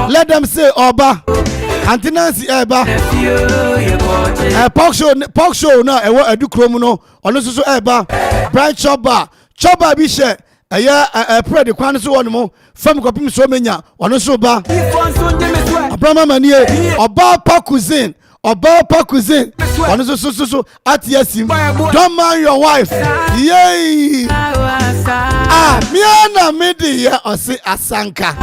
Let them say Oba. Auntie Nancy Eba. Pork show na edu krom no. Ono so Eba. Bright Choba. Choba bi she. Pray the kwan so one mo. Fam kopim so menya. Ono so ba. Abrama manie. Oba pa cuisine. Oba pa cuisine. Ono so at yesim. Don't marry your wife. Yay. Miana midi ya osi asanka.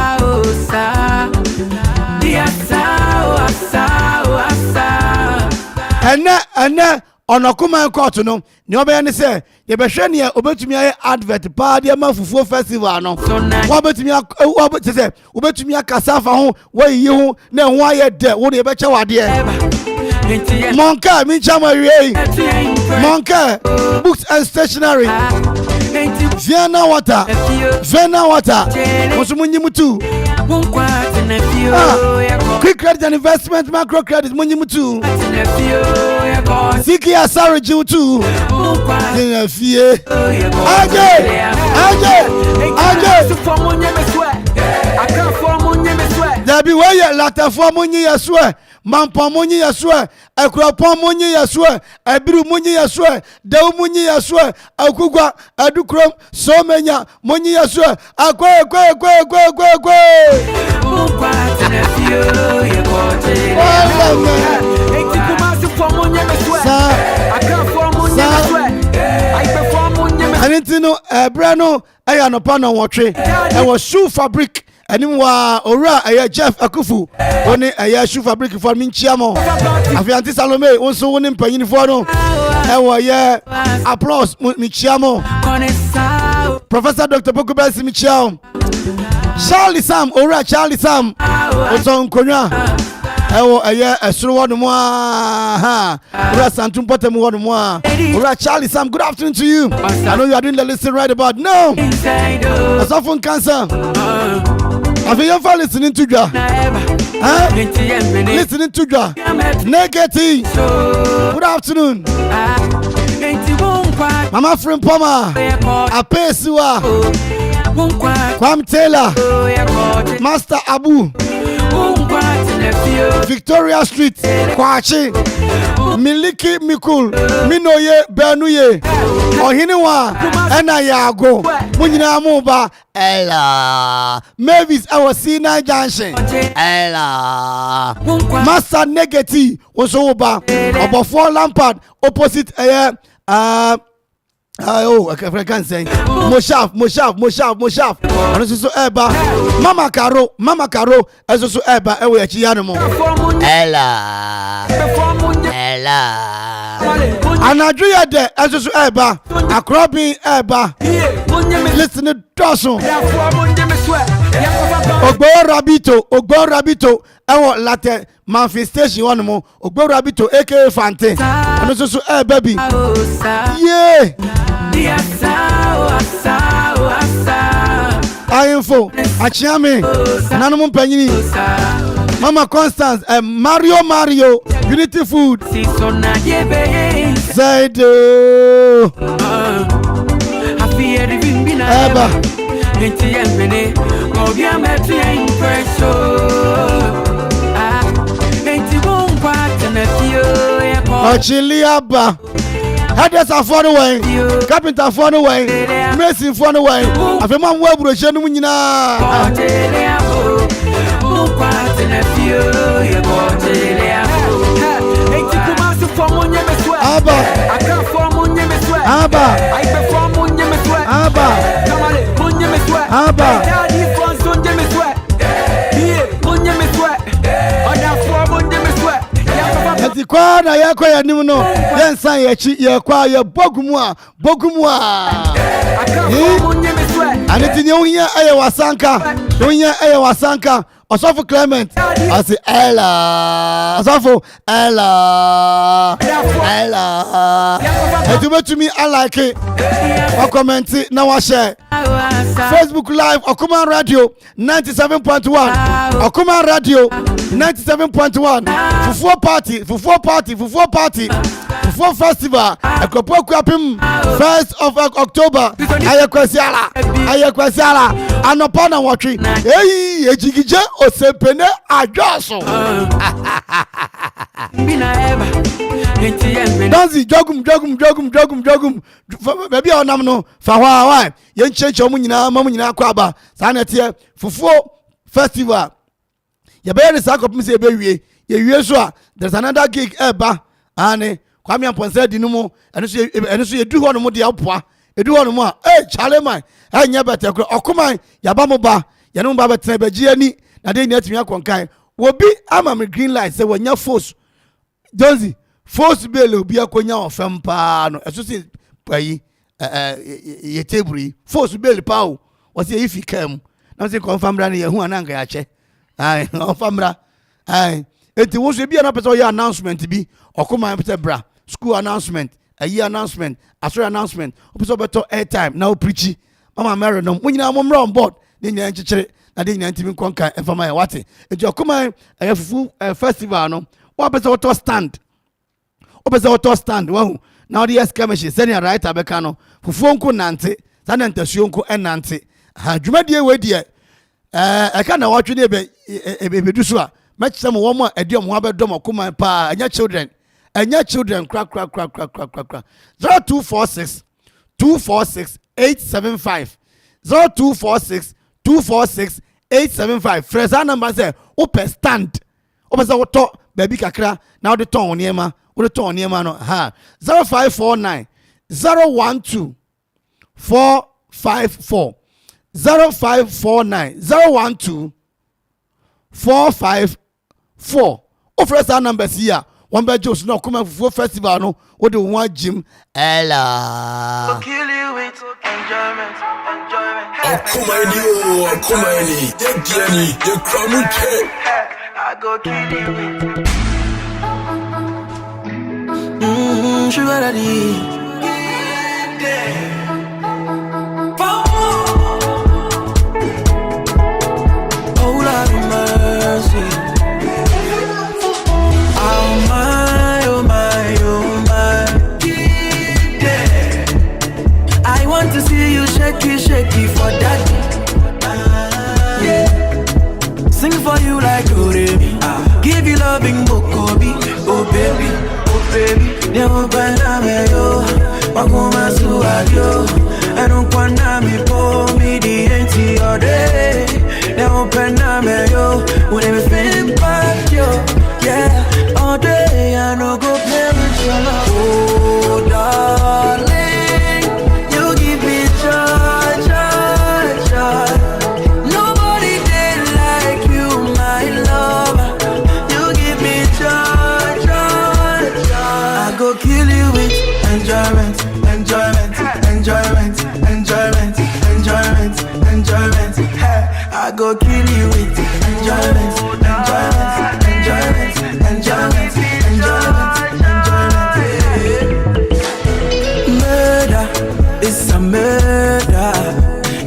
Ene Okoman Akwaaba no ne obeya ne se ye behwe ne obetumi aye advert pa de mafufuo festival no wo betumi se obetumi akasa fa ho wayi ho na ho aye de wo ne be che wade Monka mi chama wiei Monka books and stationery Vienna water Musu munyimutu Quick credit and investment macro credit munyimutu Siki asari jiutu Fie Aje Dabi weye latafo munyi yaswe Mampa munyi yaswe Akropong-Munyi yaswe Ebiru munyi yaswe Dew munyi yaswe Akugwa Adukrom Somenya munyi yaswe Akwe Anintino Brano Ayanopa no watwe Ewo shoe fabric Animwa ora Jeff Akuffo oni shoe fabric for minchiamo afianti Salome onso woni mpanyini fo no ewo applause minchiamo Professor Dr. Bokubesi minchiao Charlie Sam onso nkonwa ewo esuru wono mo ora santum potem wono mo ora Charlie Sam, good afternoon to you. I know you are doing the listen right about now. That's often cancer. Have you ever listening to Dra? Listening to Dra. Negative. Good afternoon. Mama friend Poma. Apesiwa. Kwam Taylor. Master Abu. Victoria Street. Kwachi. Miliki Mikul. Minoye Benuye. Ohinewa. Ena Yago. Munyina Muba. Ella. Mavis our Sina Junction. Ella. Master Negative. Osoba. About 4 Lampard. Opposite I can't say Moshaf. And so Eba. Mama Caro. As also Eba. Ewe Chianamo. Ella. And Adria de as also Eba. Akropong Eba. Listen to Dawson. Ogbo Rabito. Ewo latte manifestation one more. Ogbo Rabito A.K.A. Fante. And also baby. Yeah. Amanfo, Achiame, Nanum Penny, Mama Constance, Mario, Unity Food, Zaido, Eba, Ochiliaba. Headers are far away, carpenter far away, mason far away. I feel my web brochure. The Kwana Yakwa Nimuno, then say ye acquire Bogumwa. And it's in Yonia Ayawasanka, Osofo Clement, I say Ella, and do to me, I like it. Or comment it, now I share. Facebook Live, Okoman Radio 97.1, Okoman Radio 97.1, for 4 party, Fufuo festival Akropong-Akuapem 1st of October ayakwasiala anopana watwi eyi ejigije osempene adwaso Danzi jogum baby onam no fa hwa ye ncheche omu nyina mamu nyina Akwaaba sa na tie Fufuo festival ya be ne sa kopim se be wie ye wie so a there's another gig eba ane kwame amponse di no mu eno so ye du ho no mu de apoa edu ho no mu a chale man anya bete kro Okoman ya ba mo ba ye no ba betena bagie ani na de ni atumi akonkan wo bi ama me green light se wonya force Donzi force bele obi akonya ofem pa no eso se payi ye teburi force bele pa o wo se ifi kam na se confirm ra ne ye hu ananga ya che ai confirm ai enti wo so bi na pese o announcement bi Okoman pese bra school announcement ayi announcement asori announcement o pese beto airtime na o preach mama mary no munyina mo mra on board ne nyina nchichire na de nyina ntimi konkan efama ya wate enti Okoman Fufu festival no wa pese auto stand wahu na odi eskemeshi senior right abeka no Fufuo nko nante sana ntasuo nko enante ha dwumadie we die eka na watwe ne be dusu a match mo wo mo edi mo abedom Okoman pa anya children crack 0246 875 0246 875 fresa number say open stand opesa woto baby kakra na wo de ton oniema wo de ton oniema no ha 0549 012 454 0549 012 454 o fresa number here one by Jones no come Fufuo festival no wo de one gym ella kill you with enjoyment Okoman the Gianni the Kramuke I go kill you with sugar daddy oh Lord have mercy oh my I want to see you shaky for daddy yeah. Sing for you like Oremi give you loving Bokobi oh baby Never bana me yo Wakuma suadio Enu kwana mi po mi di enti ode Never bana me yo When me feel back yo yeah all day I no go play with your love oh darling you give me joy nobody did like you my love you give me joy I go kill you with enjoyment hey I go kill you with enjoyment murder it's a murder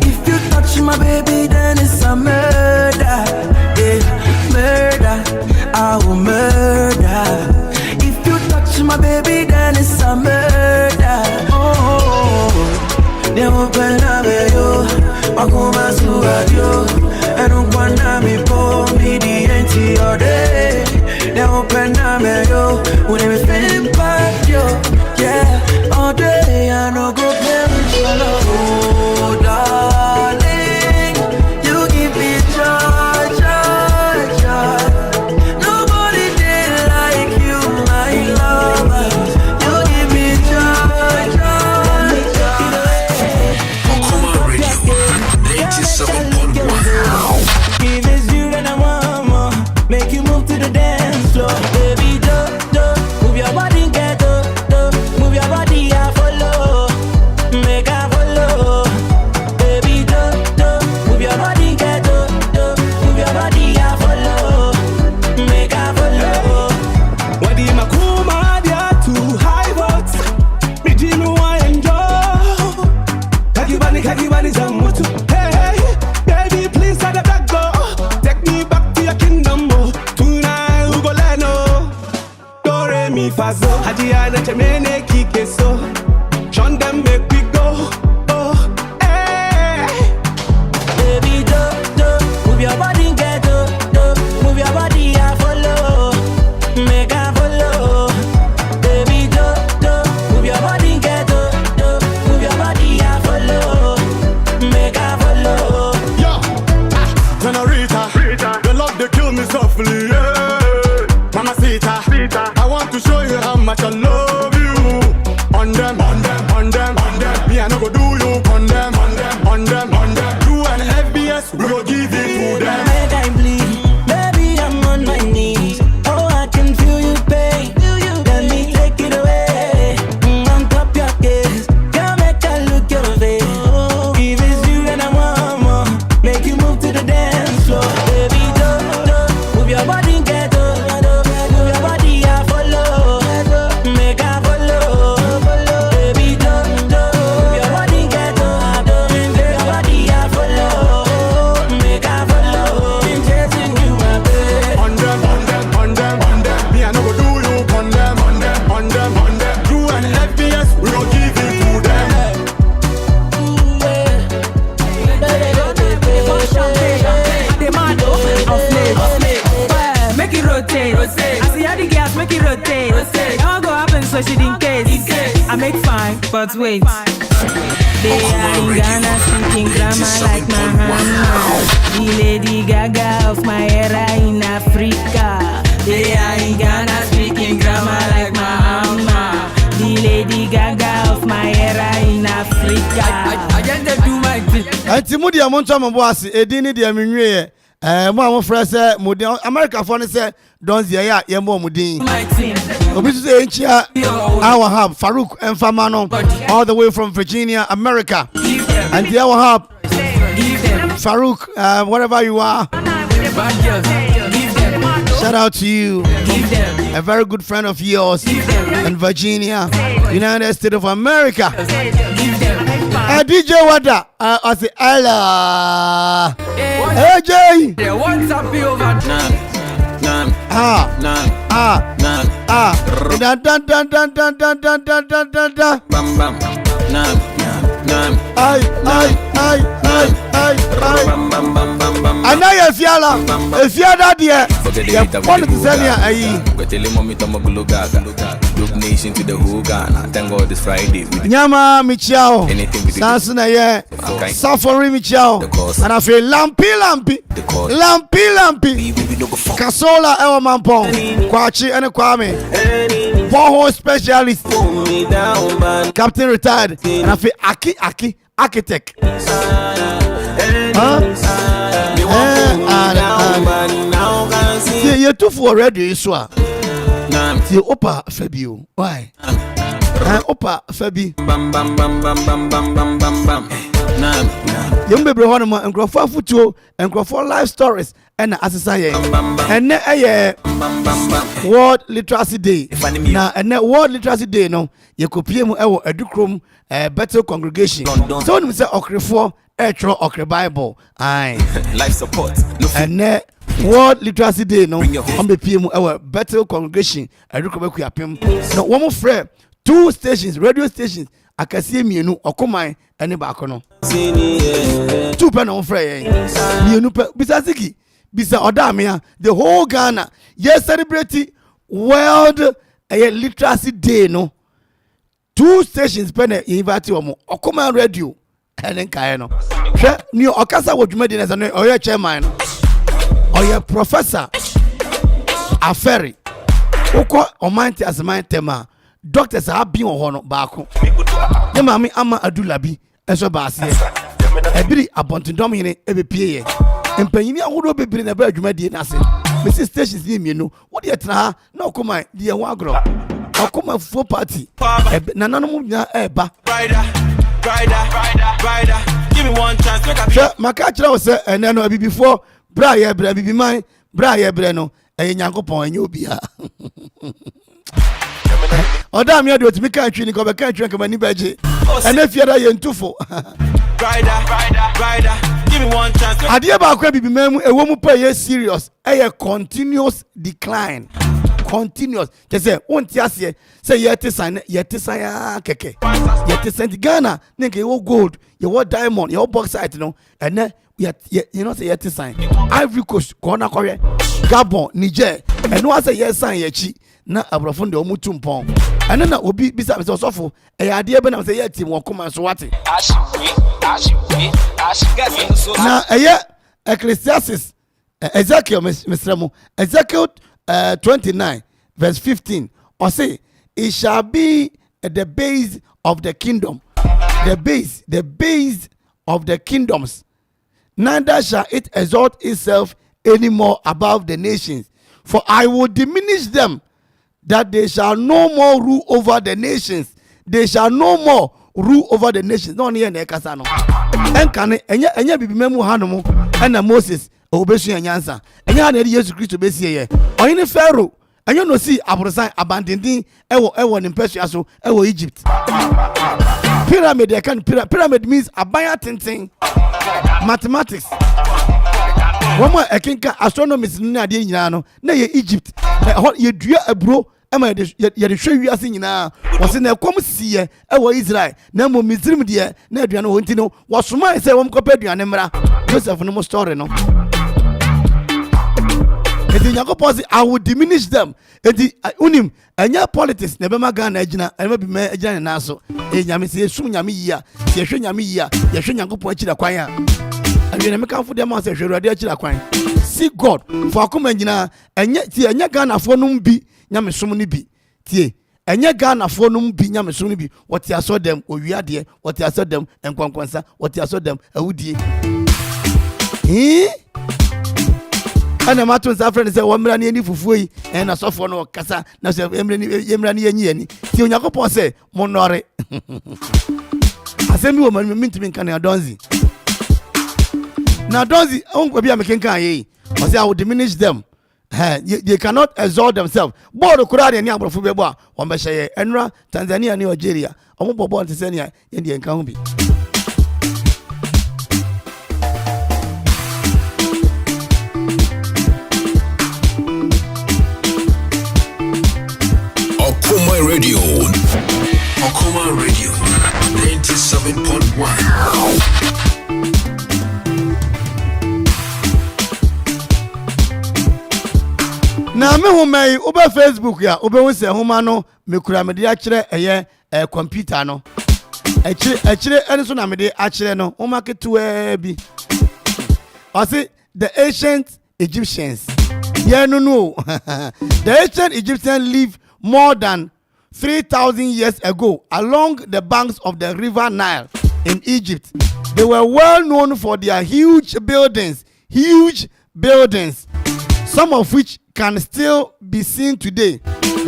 if you touch my baby then it's a murder yeah murder I will murder if you touch my baby then it's a murder oh never bana me yo Wakuma suadio Enu kwana mi po mi di enti ode Never bana me yo When me feeling back yo yeah all day I no go play with your love oh darling you give me Aji ana chemene kike so. Shun them make we go. Oh, hey. Baby, move your body, get move your body, I follow. Make I follow. Baby, move your body, get move your body, I follow. Make I follow. Yo, Senorita, the love they kill me softly. Yeah. Mamacita, I want to show you how much I love you. On them. Me I no go do you on them. You and FBS, we go give it to them. Make I bleed, baby, I'm on my knees. Oh, I can feel you pain. Let me take it away. On top your case, girl, make I look your face. If it's you and I want more, make you move to the dance floor. Baby, move your body, get move your body, I follow. Make I follow. Baby, move your body, get move your body, I follow. Make I follow. Been chasing you, my baby. On them. Me I no go do you on them. You and FBS, we go give it to them. Make it rotate. I see how the gas make it rotate. I won't go up and switch it in case. I make fine, but wait. They are in Ghana speaking grammar like Mahama. The Lady Gaga of my era in Africa. They are in Ghana speaking grammar like Mahama. The Lady Gaga of my era in Africa. I just do my thing. Antimudi amonto amboase edini dia menwie mo amofra se modi America for ne se don zia ya ye mo mudin obi say enchia our hub Farouk Mfamano all the way from Virginia, America. And the our hub Farouk, wherever you are, shout out to you. A very good friend of yours in Virginia, United States of America. DJ Wada, I say Allah. Hey Jay. What's up over? Bam bam. Ay. Anaya fiala, fiada dia. What is Look nation to the whole Ghana. Thank God this Friday. Nyama Michao. Sansuna ye. Safari Michao. And I feel lampi. Kasola ewa mampong. Kwachi ene kwame. Borehole specialist. Captain retired. And I feel architect. You too for already iswa. See Opa Fabio. Why? Opa Fabi. Young baby Honoma and Groffa Futo and Groffa life stories and Assassin. And World Literacy Day. Now and World Literacy Day no. You could PM a Ducrum better congregation. So you say Akropong Akwaaba Bible. Aye. Life support. And World Literacy Day no. On the PM our better congregation Akuffo. No one more friend. 2 stations, radio stations. I can see me no Okoman and Darko. 2 pen on Friday. You Bisaziki, Bisa Odamia, the whole Ghana. Yes, celebrate World Literacy Day. No 2 stations pen invite you Okoman radio and then Kayano. New Okasa what you made as an or chairman or your professor Aferi. Oko Omanti as my tema. Doctors have been on Bako. The mammy Ama Adulabi, as a bass. A bit about to dominate every PA. And Penny would be bring a bird you made in Nassin. Mrs. Stations, you know, what you try? No, come on, dear Wagro. I'll come a full party. Nanamuna Eba. Rider. Give me one chance. My catcher was and then I'll be before Briar Brabby be mine, Briar Breno, and Yakopon, and you'll be here. Oh, damn, you're doing me country, and come a country and come any budget. And if you're a too for Rider, give me one chance. I dear about Crabby, a woman pay serious, a continuous decline. continuous. They say, won't you say yet sign keke. Yet send Ghana, nigga, your gold, your diamond, your bauxite, you know, and then you know, say yet sign. Ivory Coast, Ghana, Korea, Gabon, Niger, and no say yes sign yechi, na abrafon de omutum pon. And then that will be beside Mr. Sofo, a idea when I say yet, team will come and so what. Now, a year, Ecclesiastes, Ezekiel, Mr. Mo, Ezekiel 29, verse 15, or say, it shall be the base of the kingdom, the base of the kingdoms. Neither shall it exalt itself anymore above the nations. For I will diminish them, that they shall no more rule over the nations. They shall no more rule over the nations. No near Nekasano. And can enya bibi memu hanomo and Moses obesu yansa. Enya na Jesus Christ obesi ye. Oyini Pharaoh. Enya no see abrosan abandoning ewo nimpesu so ewo Egypt. Pyramid they can pyramid means abaya tintin. Mathematics. Woman ekinka astronomist ni ade nyina no na ye Egypt. Ye dua abro ema ye de hwe wiase nyina wose na ekom siye ewo Israel na mo Misrim de na aduane ho ntino wasoma se wom kopa aduane mra Joseph no mo story no edi Yakobon say I will diminish them edi unim anya politics na be magana agina ema bi ma agina na so nyame se esum nyame yia se hwe nyame yia ye hwe Yakobon akira kwan a aduane me kanfo dem say hwe Awurade akira kwan see God for akoma nyina anya Ghana fo no bi nyame som ni bi tie enye Ghana fo no bi nyame som ni bi wote aso dem owiade wote aso dem enkwankwansa wote aso dem awudie ana mato sa friend say wo mra ne ni fufuo yi na sofo no kasa na say emra ne yanyi ani tie Onyankopon say monore asemi wo man mintimi kan na donzi on go bi amekenkan ayi o say I will diminish them. They cannot exalt themselves. Bodo kurade ni abrofo bebo a won be hye enra Tanzania ni Algeria omo bobo Tanzania ye de enka ho bi Okoman Radio 97.1. na me ho mai oba Facebook ya oba hu se homa no me kura me de akire eye computer no akire ene so na me de akire no o market bi I say the ancient Egyptians no the ancient Egyptians lived more than 3,000 years ago along the banks of the river Nile in Egypt. They were well known for their huge buildings, some of which can still be seen today.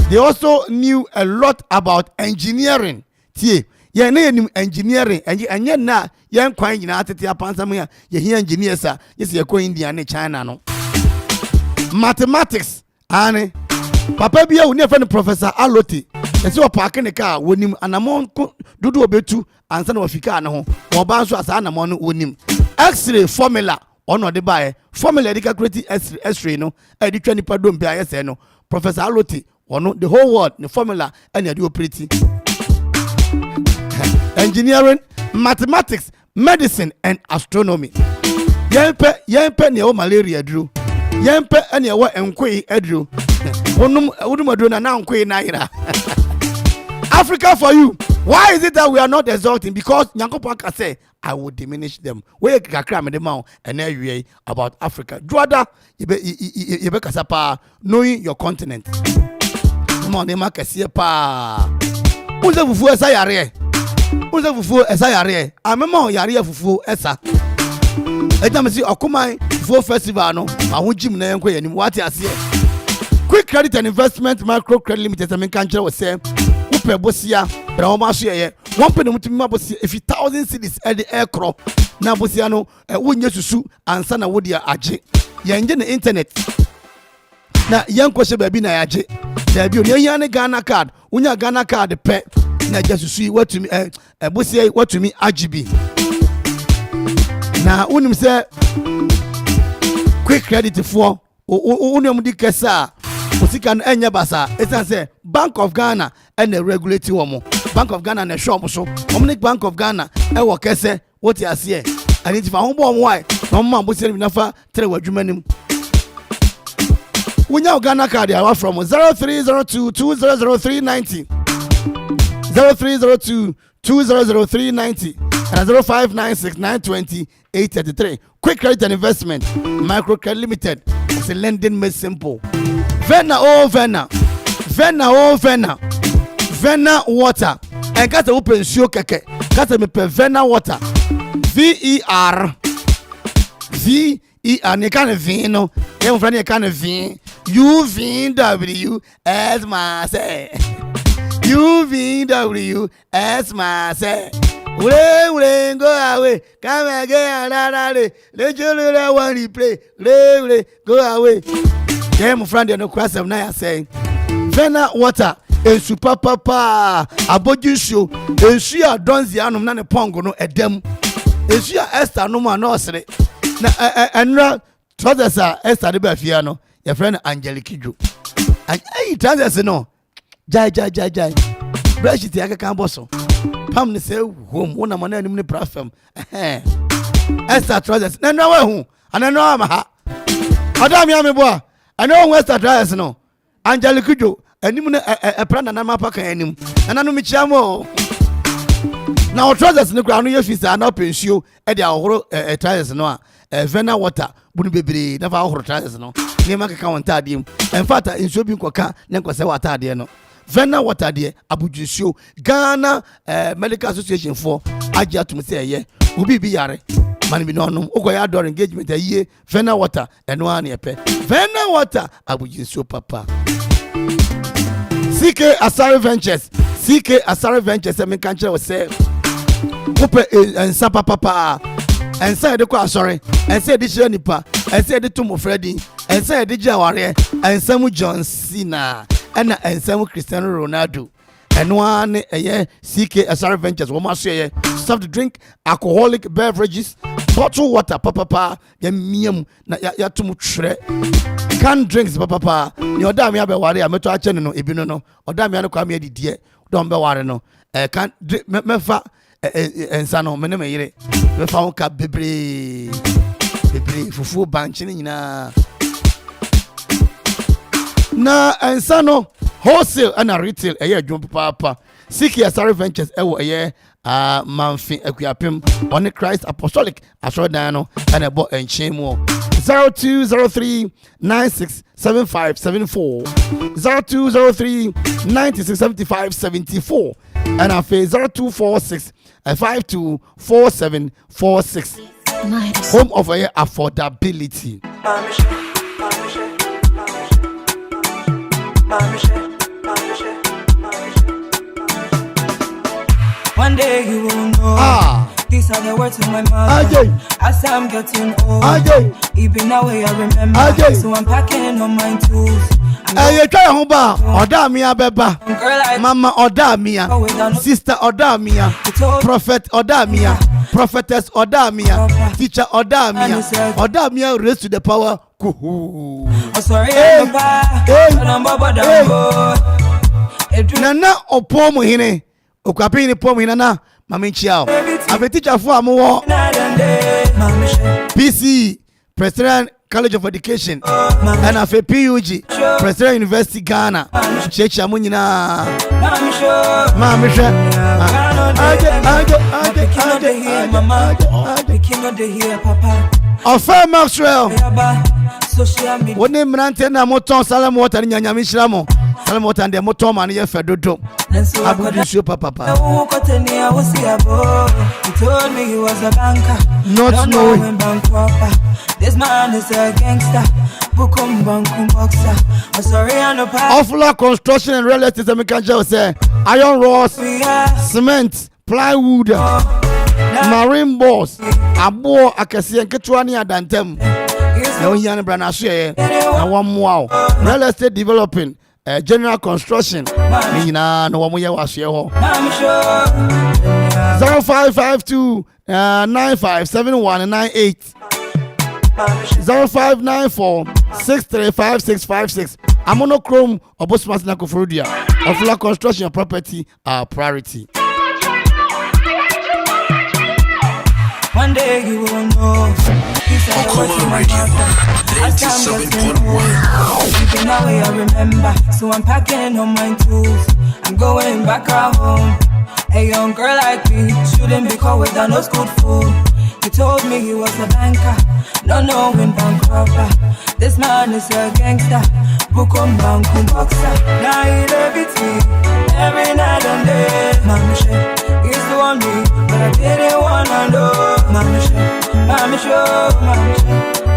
They also knew a lot about engineering. Tie, ye na enim engineering, enye na ye kwan nyina atete apansam ya ye here engineers a yes ye ko India ne China no. Mathematics ane papa bia wo ne fa Professor Aloti. Ese o park ne car wonim anamon dudu obetu ansa na wafika ne ho. Wo ba nso asa anamon no wonim. X-ray formula ono de bae formula de calculate x-ray no e di twa nipa dom bia yese no Professor Aloti ono the whole world the formula and the operate engineering, mathematics, medicine and astronomy. Yempe ne o malaria dru yempe ene wo enkwe adru wonum adru na nkwe na ira Africa for you. Why is it that we are not exalting? Because Nyankopon can say, I will diminish them. We kakra me dem and we about Africa. Juada yebe kasapa knowing your continent. Mo ne ma kase pa. Unze fufu esa yare. Unze fufu esa yare. Amemo yare fufu esa. Eja si Okoman fufu festival no. Ahun jim na enko yanim wati ase. Quick Credit and Investment Micro Credit Limited amen kan kire wo se. Upe bosia bra o ma so ye. One penny mutumi ma bosia if 1,000 cedis e de aircraft na bosia no wonye susu ansa na wo dia age. Ye nje na internet. Na yanko se ba bi na yaje. Da bi o ne yan Ghana card. Unya Ghana card pe na jasusu watumi bosia watumi agibi. Na unim se Quick Credit for unem di kesa Osika no enya basa. Esan say Bank of Ghana and the regulatory womo. Bank of Ghana na shop so. Omni Bank of Ghana e wo kese what you here. And if I humbo why no man bo say nafa tre wadwuma nim. Wunya Ghana card ya from 0302 200390 0302 200390 and 0596 920 833. Quick credit and investment. Micro credit limited. It's a lending made simple. Vena water. And got to open show keke. Got to me Vena water. VER. You can't vino. You can't vin. UVW as my say. UVW as my say. Ule go away. Come again, let you want to play. Go away. Yeah, my friend, no question. Now saying, Vena water. A super papa. Aboju show. A shia donzi anum nane pongo no edem. A shia Esther no man no sere. Na enra trousers Esther de Bafiano. Your friend Angelique Ju. And hey, trousers no. Jai. Brush it yaka kan boso. Pam ni say home wona man anim ni platform. Esther trousers. Na no wa hu. Ana no am ha. Adam ya me boa. Ana hu Esther trousers no. Angelique Ju. Anim na pranda na mapa kan anim. Ana no mi chiamo. Na o trousers ni kra no ye fisa na pensuo e de ahoro trousers no a Vena water bunu bebre na fa ahoro trousers no. Ne ma kaka won tadiem. En fact nsuo bi nkoka ne nkose wata ade no. Vena water de abujusio Ghana Medical Association for agya tum say ye obi bi yare man bi no no ogoya door engagement ye Vena water eno an yepe Vena water abujusio papa CK Asari Ventures me kan kire we say ope ensa papa ensa de kwa sorry ensa de kire nipa ensa de tumo Freddy ensa de jaware ensa mu John Cena and ensa mu Cristiano Ronaldo eno an CK Asari Ventures wo ma so ye soft drink alcoholic beverages bottled water papa ya miam na ya tumu tre can drinks papa ni oda me abeware ameto ache no ebi no oda me no kwa me adidie don be ware no can mefa ensa no me ne me yire mefa won ka bebre fufu banchi ni nyina na ensa no wholesale and retail adwum papa CK Asari Ventures ewo Manfi Akuapem on Christ Apostolic Asrodan no and ebo enchemu 0203 967574 0203 967574 and afa 0246 524746 home of affordability. One day you will know. These are the words of my mouth. As I'm getting old, even now I remember. So I'm packing on my tools. You try humba. Odamia beba. Mama Odamia. Sister Odamia. Prophet Odamia. Prophetess Odamia. Teacher Odamia. Odamia raised to the power. Oh, sorry, Nana Opomuhene. Okapini Pomina na mama chiao. Ave teacher for amu PC President College of Education and afe PUG President University Ghana. Checha mu nyina. Mama sha. Ofa Maxwell. Woni mrante na moton salam water nyanyami shiramo. Salam water and moton man ye fedodo. Abudu show papa. He told me he was a banker. Not knowing bank robber. This man is a gangster. Bukum bankum boxer. I'm sorry, I know Offla construction and real estate American say iron rods, cement, plywood, marine balls, abo akasi enketua ni adantem. Na ohian brana so ye na wamwa real estate developing general construction ni nyina na wamo ye wasye ho 0552 957198 0594 635656 Monochrome Obosmas na Koforudia. Ofla construction and property are priority. One day you will know. Okoman Radio 97.1. Keeping away, I remember. So I'm packing on my tools. I'm going back at home. A young girl like me shouldn't be caught with no good food. He told me he was a banker, not knowing bank robber. This man is a gangster, Bukom Bankum boxer. Now he live with me every night and day. Mama shit, he's the one me, but I didn't wanna know. Mama shit, mama show, mama shit,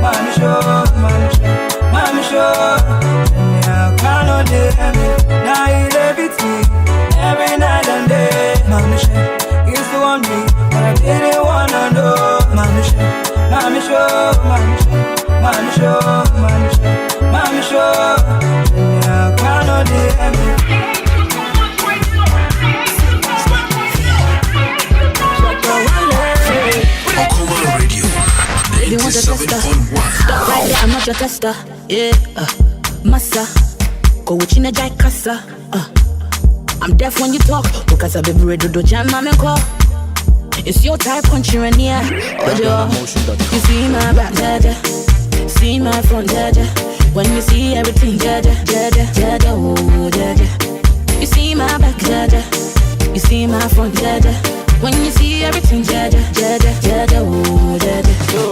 mama show, mama shit, mama show. And I can't hear me. Now he live with me every night and day. Mama shit, he's the one me, but I didn't wanna know. Mama shit, mama show, mama shit, mama show, mama shit, mama show. And I can't hear me. Okoman Radio 97.1. Stop right there, I'm not your tester. Yeah, massa. Go with you, Jai Kassa. I'm deaf when you talk. Because I've been ready to jam my call. It's your type, country and yeah. You see my back, jaja. See my front, jaja. When you see everything, jaja, jaja, jaja, oh, jaja. You see my back, jaja. You see my front, jaja. When you see everything, jaja, jaja, jaja, oh, jaja. So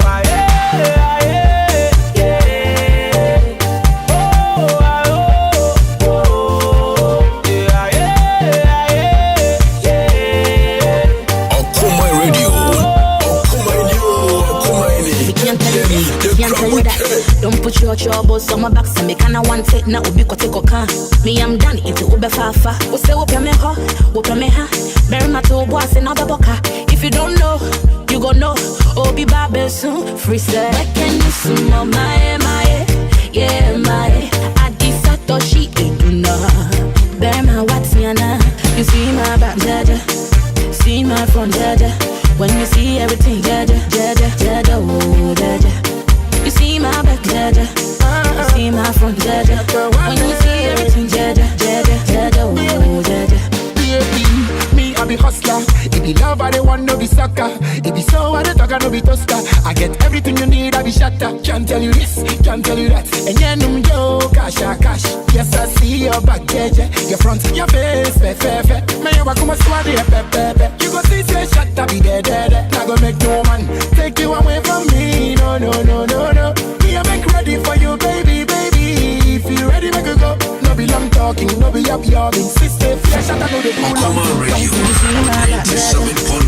don't put your troubles on my back, so me can't want it now. Ubi kote koka. Me I'm done it ube fafa. We say upe me ho, upe me ha. Barima to boss another boka. If you don't know, you gon' know. Obi babe soon, free set. I can do some more my, yeah my. Adi Satoshi eduna. Barima what's yana? You see my back, jaja. See my front, jaja. When you see everything, jaja, jaja, jaja, oh jaja. You see my back, jaja. You see my front, jaja. When you see everything, jaja, jaja, jaja, oh jaja. Me, I be hustler. It be love, I don't want no be sucker. It be so, I don't talk, I no be toaster. I get everything you need, I be shatter. Can't tell you this, can't tell you that. And yeah, no yo, cash. Yes, I see your back, jaja. Your front, your face, fe. Me, you come swadi, pepe. You go see, say, shut up, be dead. Not gonna make no man take you away from me. No. Me, I make ready for you, baby. If you ready, make it go. No be long talking, no be up yogging. Sister, flesh, I know the Okoman Radio 97.1.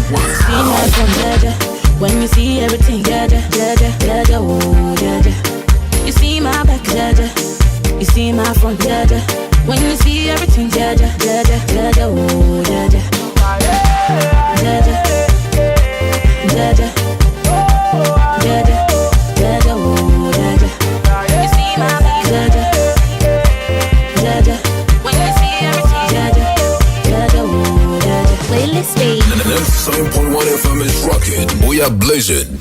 See my front, jaja. When you see everything, jaja, jaja, jaja, oh jaja. You see my back, jaja. You see my front, jaja. When you see everything, jaja, jaja, jaja, oh jaja. Jaja, jaja, jaja, jaja, oh jaja. You see my back, jaja, jaja. When you see everything, jaja, jaja, oh jaja. Playlist stage. 97.1 FM is rocking. We are blazing.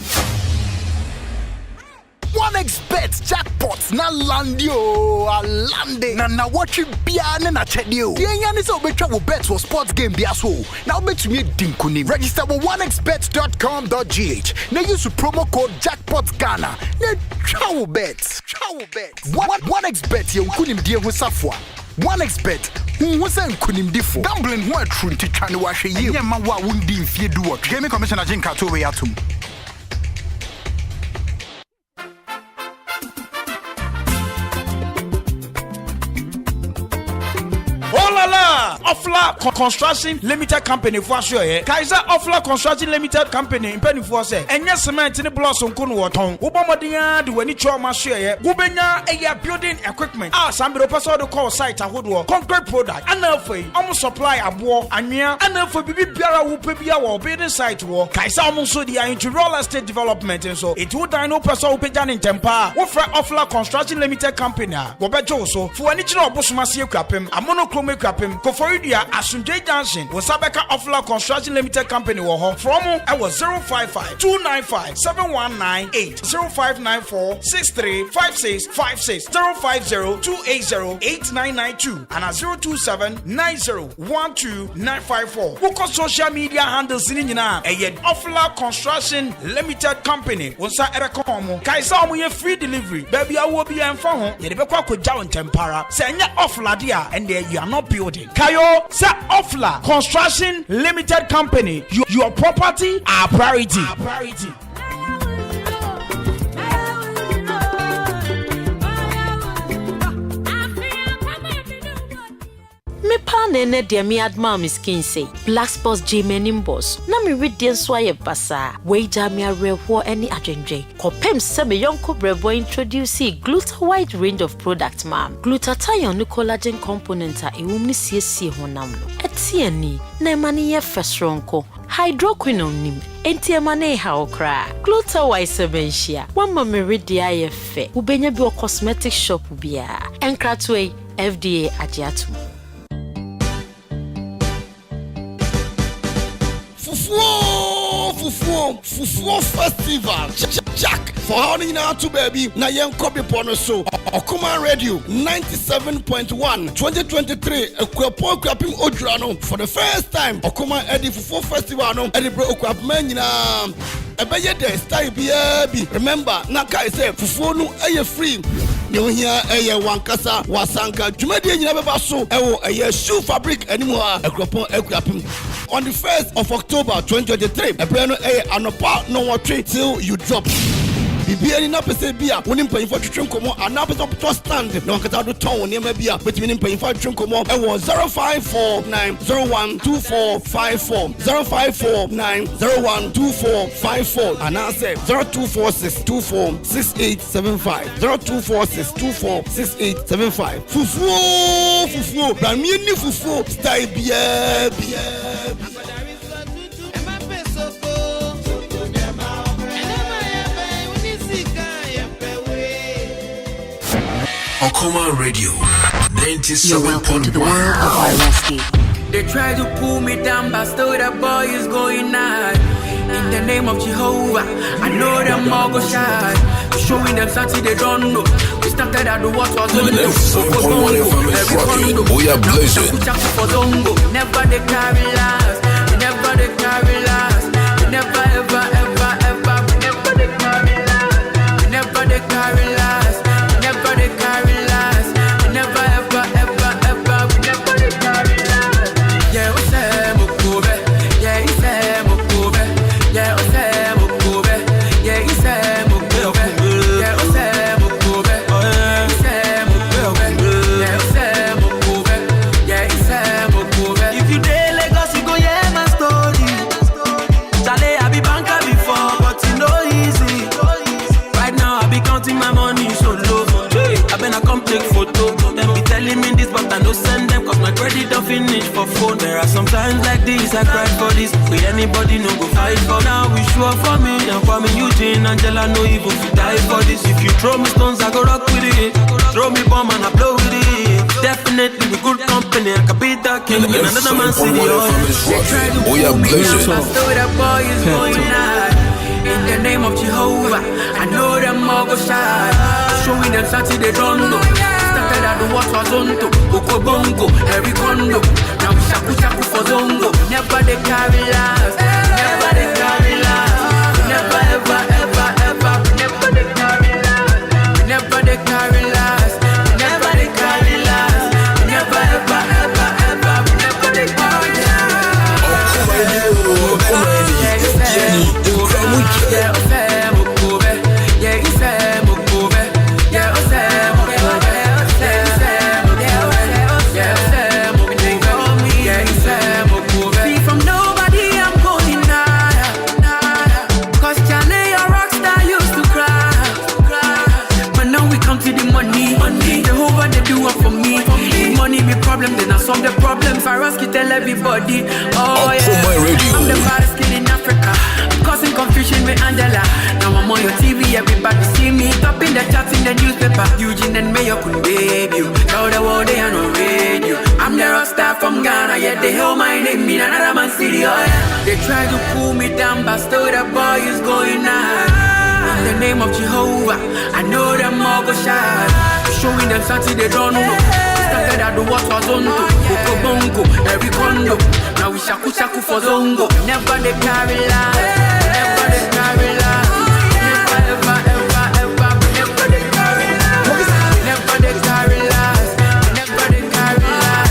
1xBet jackpots na landio alande na watch bia na chedio. The enya so betwa wo bet for sports game bia so. Now bet me dinkuni. Register with 1xbet.com.gh. Now use promo code jackpotsghana. Na travel bet. 1xBet ye kunim die ho safwa. 1xBet who was saying kunim difo. Gambling ho atru ntitwa ne wa hwe ye. Enya ma wa wundi mfie duo. Game commissioner Jinka to we atum. Offla Construction Limited Company for sure. Kaiser Offla Construction Limited Company in penny for say. Enya cement in the blossom kun waton. Ubomodia the weni choma share. Gubenya a building equipment. Somebody person to call site a hoodwo. Concrete product. Amanfo almost supply abo anya. Amanfo bibi biara wo pebia wo building site wo. Kaiser almost so dia into real estate development and so. It would no person wo peja in tempa. Wo fra Offla Construction Limited Company. Wo bejo so. For any chino Akropong-Akuapem. Monochrome Akropong-Akuapem Koforidia Asunjay Junction Wasabeka Offler Construction Limited Company Woho from our 055 295 7198 0594 635656 050 280 8992 and 027 90 954. Woko social media handles in Nina a Offler Construction Limited Company Wonsa Erekomo Kaisa Omuye free delivery baby I will be and phone Yedebekwa Kojaw and Tempara Senya Offler dia and there you are not building Kayo Sa Offler Construction Limited Company your property our priority. Me pa nene dia mi adma miskin say black sports J-menim boss na me read den so aye basa weja me arewo any adwendwe kopem se me yonko brebo introduce Gluta wide range of product mam glutathione no collagen component a ewum ni siesie honam no etiani na mani ye fesronko hydroquinone nim enti emane ha okra Gluta wide sebenhia wamma me read dia ye fe ubenya bi o cosmetic shop bia enkratwe FDA agiatum Fufuo Festival Jack for how now to baby na yen copy pono so Okoman Radio 97.1 2023 Akropong-Akuapem Odrano for the first time Okoman Edi Fufuo Festival no Edi bro Akuapem nyina ebeye dey style bi remember na kai say fufuo no eye free you hear eye wankasa wasanka dwumadi nyina beba so ewo eye shoe fabric animu Akropong-Akuapem on the 1st of October 2023 ebrano anopa no watwe till you drop Bibiani na pese bia wonim payifo twetwe nkomo ana pese to stand no nkata do ton niam bia betimi nim payifo twetwe nkomo e wo 0549012454 0549012454 ana say 0246246875 0246246875 fufuo bamie ni fufuo style bia Okoman Radio 97.1. You're welcome to the world of Ireski. They try to pull me down, but still the boy is going out. In the name of Jehovah, I know them all go shy. Showing them something they don't know. We started at the water zone. We are blazing. Never they carry last. Never they carry last. Never ever ever ever. Never they carry last. Never they carry last. Never they carry last. Never ever ever ever. Never they carry last. Yeah, we say Mokube. Yeah, he say Mokube. Yeah, we say Mokube. Yeah, he say Mokube. Yeah, we say Mokube. He say Mokube. Yeah, we say Mokube. Yeah, he say Mokube. If you dey Lagos, you go hear my story. Chale, I be banker before, but you know easy. Right now, I be counting my money so low. I better come take photo. Them be telling me this, but I no send them, cause my credit don't finish for phone. There are some times like this, I cry for this. But anybody no go fight for now. We sure for me, and for me, Eugene, Angela, no even if you die for this. If you throw me stones, I go rock with it. Throw me bomb and I blow with it. Definitely with good company, I can be that king in another man's city. They try to pull me down, but still the boy is going out. In the name of Jehovah, I know them all go shy. Showing them something they don't know. Started at the water zone to Okobongo, every condo. Now we shaku for zongo. Never they carry last. Never they carry last. Never ever ever ever. Never they carry last. Never they carry last. Never they carry last. Never ever ever ever. Never they carry last. Yeah, from nobody I'm going nada. Cause Charlie, your rockstar used to cry. But now we come to the money. The whole world they do it for me. If money be problem, then I solve the problem. Faraski tell everybody. Oh yeah, I'm the baddest kid in Africa. Causing confusion with Angela. Now I'm on your TV, everybody see me. Top in the chat in the newspaper. Eugene and Mayor couldn't debut. Now the world they are no radio. I'm the rock star from Ghana, yet they hail my name in another man's city, oh yeah. They try to pull me down, but still the boy is going high. In the name of Jehovah, I know them all go shy. Showing them something they don't know. Started at the water zonto, Okobongo, every condo. Now we shaku for zongo. Never they carry life, never they carry life. Never ever, never they carry life. Never they carry life, never they carry life.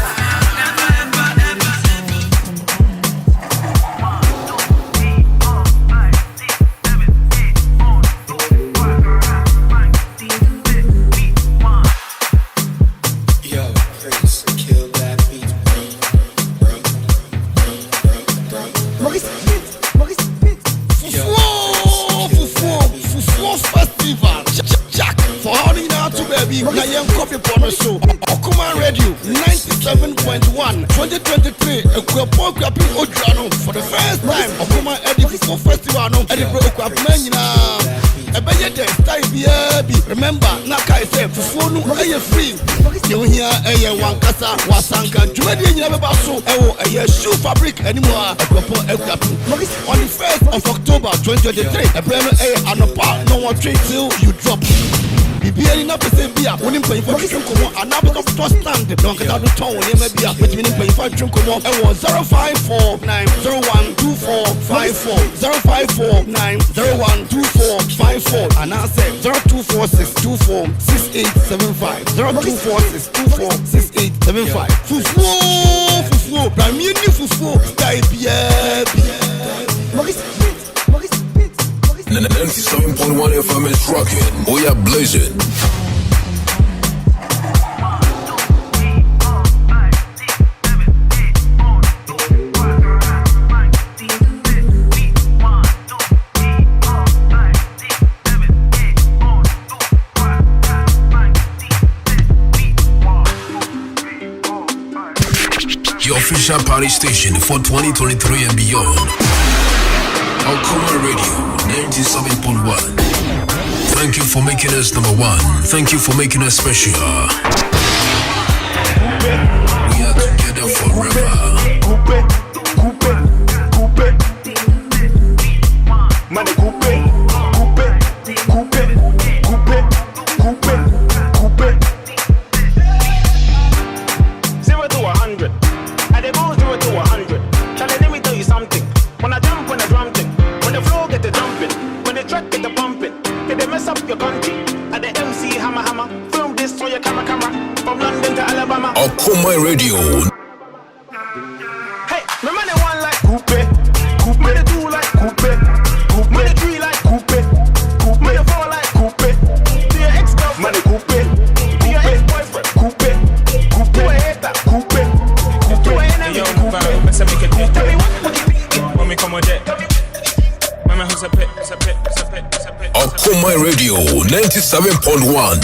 Okoman Radio 97.1 2023 Akropong-Akuapem Odrano for the first time Okoman Edifico Festival no Edinburgh Akuapem Ebeye de style bi remember Naka say fufu no eye free you hear eye wankasa wasanka dwumadi nyina beba so ewo eye shoe fabric anymore Akropong-Akuapem on the 1st of October 2023 ebeno eye anopa no one treat till you drop Bibiani na pese bia woni mpanyi for twin komo anaba to stand no nkata do ton woni ma bia wetimi ni mpanyi for twin komo e wo 0549012454 0549012454 and I say 0246246875 0246246875 fufu Barima ni fufu style bia 97.1 FM is rocking. We are blazing. Your official party station for 2023 and beyond. Okoman Radio 97.1. Thank you for making us number one. Thank you for making us special. We are together forever. Money coupe. 0 to 100. And they go 0 to 100. Charlie, let me tell you something. When I jump on the drum thing, when the flow get the jumping, when the track get the pumping, they mess up your country. At the MC hammer, film this for your camera, from London to Alabama. Okoman Radio. Hey, my money one like coupe, money two like coupe, money three like coupe, money four like coupe. To your ex-girlfriend, money coupe. To your ex-boyfriend, coupe. To a hater, coupe. To a enemy, coupe. Tell me what you think? When we come on deck. Okoman Radio 97.1.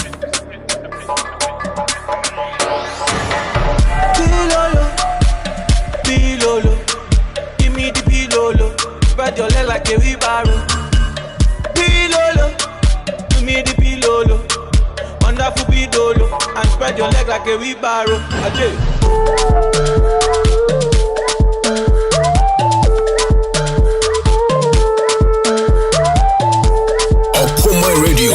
Pilolo, give me the pilolo, spread your leg like a wheelbarrow. Pilolo, give me the pilolo, wonderful pilolo, and spread your leg like a wheelbarrow. Okoman Radio.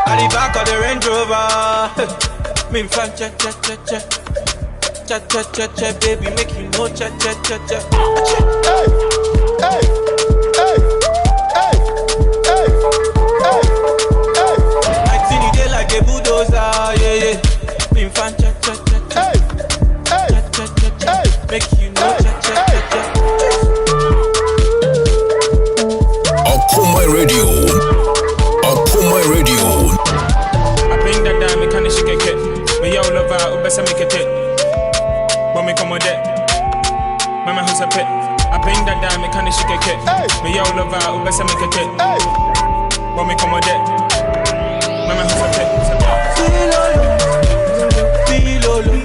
At the back of the Range Rover, me fan cha, baby, make you know cha. Hey. I think you dey like a bulldozer, yeah. Me fan cha. Make you know cha. Okoman Radio. I bring that down, me can't shake it. Me yo love out, best I make it. When me come on deck, mama who's a pet. I bring that down, me can't shake it. Me yo love out, best I make it. When me come on deck, mama who's a pet. Pilolo,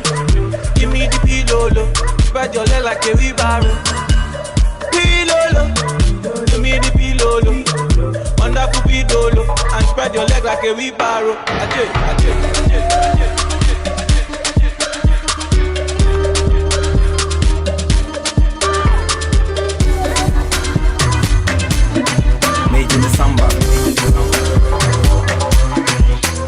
give me the pilolo, spread your leg like a wheelbarrow. Pilolo, give me the pilolo, wonderful Cupidolo and spread your leg like a wheelbarrow. Major me samba.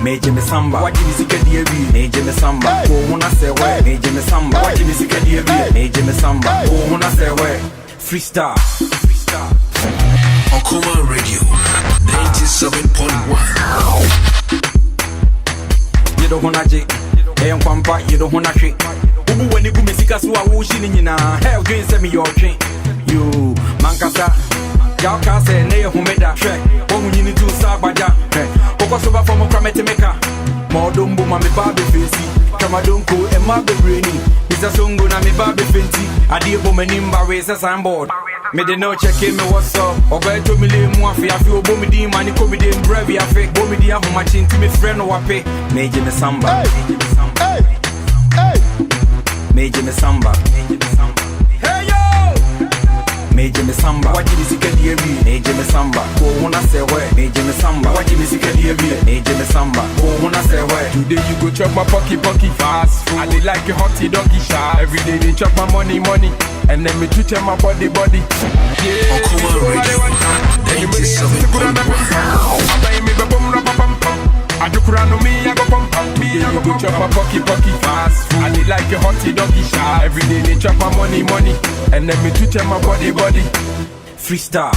Major me samba. What you see DB? Major me samba. Oh, when I say where? Major me samba. What you see DB? Major me samba. Oh, when I say where? Freestyle. Okoman Radio 97.1. You don't wanna jig. Hey, I'm Pampa, you don't wanna trick. When you go Missika, so I will shine in hell, green send me your drink. You, Mancasa. Y'all can't say, nay, who made that track. What we need to Sabaja. Focus over from a Kramete Mecca. More don't boom, I'm a Barbie Fancy. Kamadunko and Marble Brainy. Mr. Songo, I'm a Barbie Fancy. I deal for my nimba races on board. Me de no check in me what's up. Or go to me live more for you. Bomidi, money, comedy, and brave. I fake Bomidi, I'm matching to me friend or pay. Major me samba. Major me samba. Hey yo! Major me samba. What you see DB? Major me samba. Go when I say where? Major me samba. What you see DB? Major me samba. Go when I say where? Today you go chop my pocky fast food. I dey like a hotty doggy shark. Every day they chop my money. And then me treat my body. Yeah. Okoman Radio 97.1. I do kurano me, I go pump. Me, I go chop my pocky fast food. I dey like a hotty doggy shark. Every day they chop my money. And then me treat my body. Freestyle.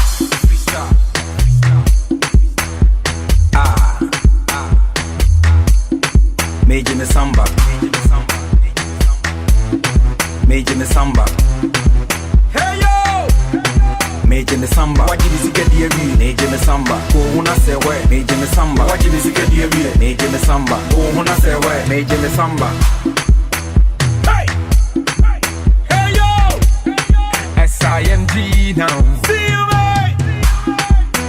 Major me samba. Major me samba. Hey yo! Major me samba. What you see DB? Major me samba. Go when I say where? Major me samba. What you see DB? Major me samba. Go when I say where? Major me samba. Hey! Hey yo! SING now. See you, mate!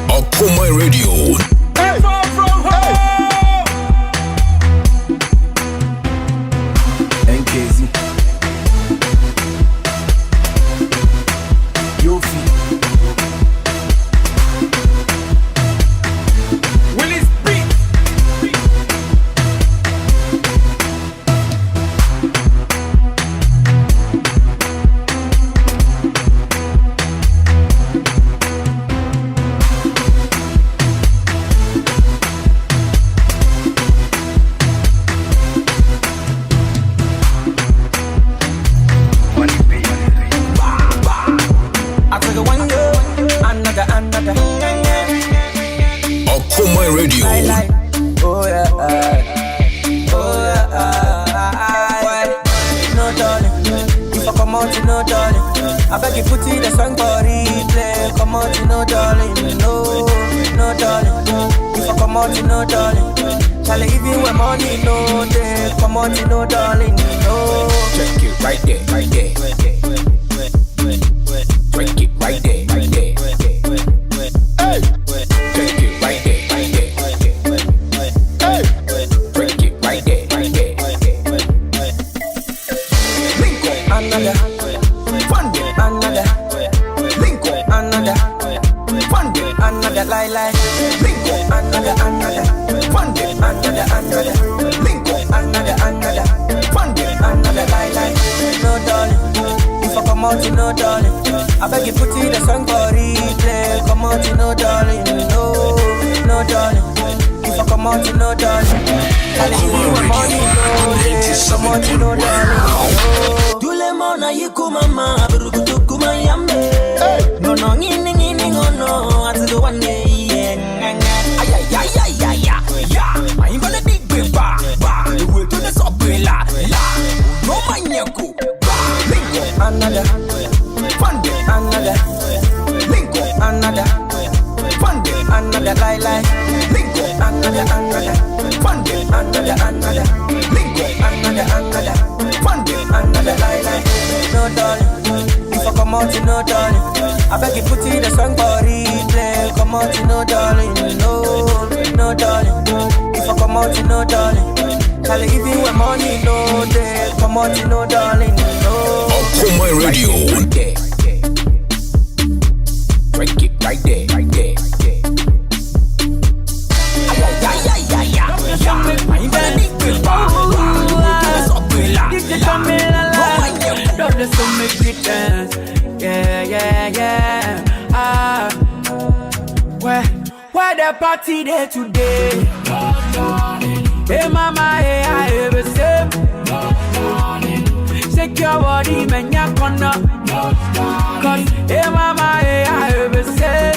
Okoman Radio. Hey! Far from home! NKZ. Yofi. Willis Beat! Okoman Radio. Oh yeah, no darling. If I come out, you know darling. I beg you put in the song for replay. Come out, you know darling. No darling. If I come out, you know darling. Charlie, even when money no day. Come out, you know darling. No. Check it right there. Break it right there. Hey. Check it right there. Hey. Break it right there. Link up. Another. Fund it. Another. Link up. Another. Fund it. Another lie. Link up. Another. Fund it. Another. Link up. Another. Fund it. Another lie. No darling. If I come out, you know darling. I beg you put in the song for replay. Come out, you know darling. No darling. If I come out, you know darling. Charlie, you want money, no day. Come out, you know darling. Do le mona yiku mama, burukutu kuma yambe. No, ngini no, ati the one day. Ay. I ain't gonna dig big ba. The way to the subway la. No man yaku. Another. Fund it. Another. Link up. Another. Fund it. Another lie. Link up. Another. Fund it. Another. Link up. Another. Fund it. Another lie. No darling. If I come out, you know darling. I beg you put in the song for replay. Come out, you know darling. No darling. If I come out, you know darling. Charlie, even when money no day. Come out, you know darling. No. Okoman Radio. Break it right there. where the party day today? Hey mama, hey I ever say. Shake your body, man, ya corner. Cause hey mama, hey I ever say.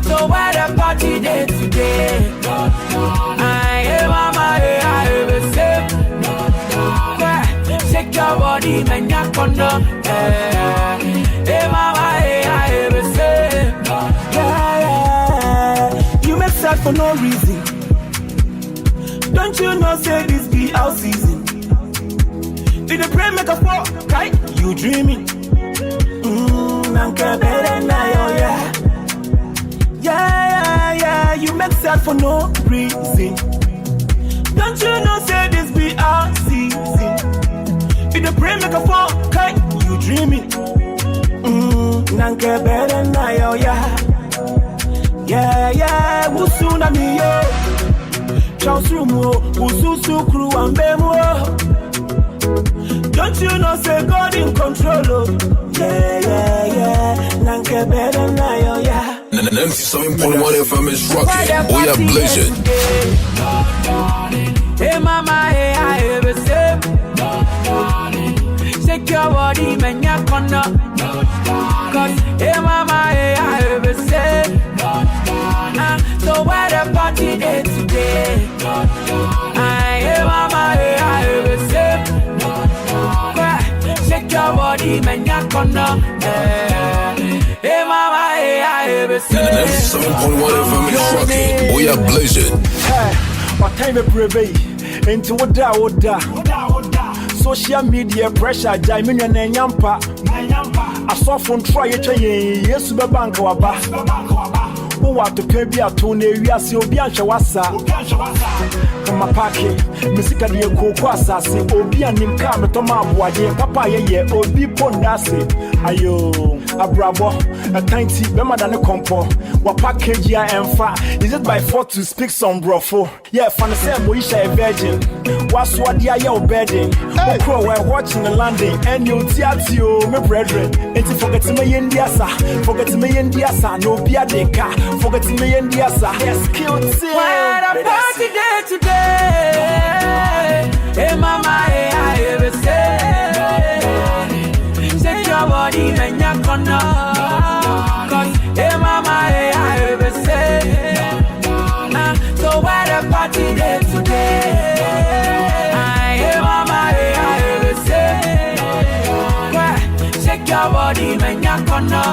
So where the party day today? Hey mama, hey I ever say. Shake your body, man, ya corner. Hey mama, hey I ever say. Yeah. You make sad for no reason. Don't you know say this be our season? Did the pray make a fall, right? You dreaming? Nanka better now, yeah. Yeah. You make sad for no reason. Don't you know say this be our season? Did the pray make a fall, right? You dreaming? Nanka better now, yeah. Yeah. Wusuna mi yo. Chausumo, Ususu crew and Bemo. Don't you know say God in control? Yeah. Nanke better now, yeah. 97.1 FM is rocking. We are blazing. Hey mama, hey I ever say. Shake your body, man, ya corner. Cause hey mama, hey I ever say. So where the party day today? Hey mama, hey I ever say. Shake your body, man, ya corner. Hey mama, hey I ever say. 97.1 FM is rocking. We are blazing. What time of prevay into Oda. Social media pressure, Jamin and Yampa. I saw from Troy, yes, the bank waba. Who want to pay be a tone, we are so biancha wasa. From my packet, Missika de Coquasa, say, Obian in Kama Toma, Papa, ye, Obi Pondasi. Ayo, a bravo, a tiny better than a compo. What package ya and fat? Is it by fault to speak some brofo? Yeah, from the same Moisha a virgin. What's what ya your bedding? Okro, we're watching the landing, and you teatio, my brethren. And to forget me in Diasa, no Biadeka, forget me in Diasa, yes, killed. Where the party day today? Hey mama, hey I ever say. Shake your body, man, ya corner. Cause hey mama, hey I ever say. So where the party day today? Hey mama, hey I ever say. Shake your body, man, ya corner.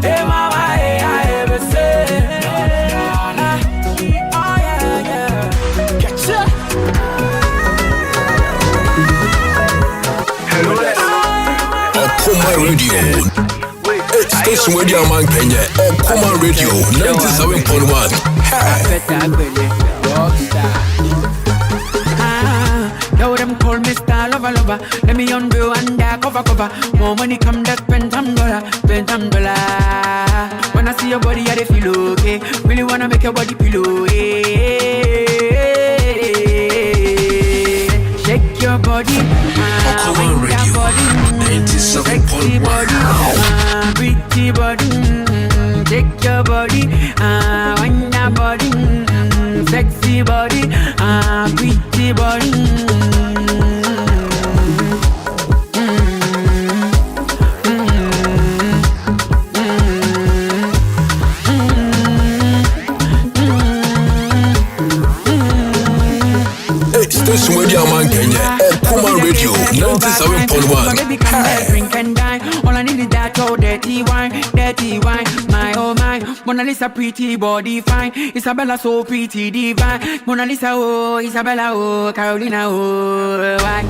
Hey mama, hey I ever say. Okoman Radio. Station Radio Man Kenya. Okoman Radio 97.1. Yo, them call me star lover. Let me undo and cover. More money come that spend some dollar. When I see your body, I feel okay. Really wanna make your body pillow. Shake your body, Okoman Radio 97.1. pretty body, shake your body, wind your body, sexy body, pretty body. Station Radio Man Kenya. Okoman Radio 97.1. Baby, come here, drink and dine. All I need is that dirty wine, my oh my. Mona Lisa pretty body fine, Isabella so pretty divine. Mona Lisa oh, Isabella oh, Carolina oh, why?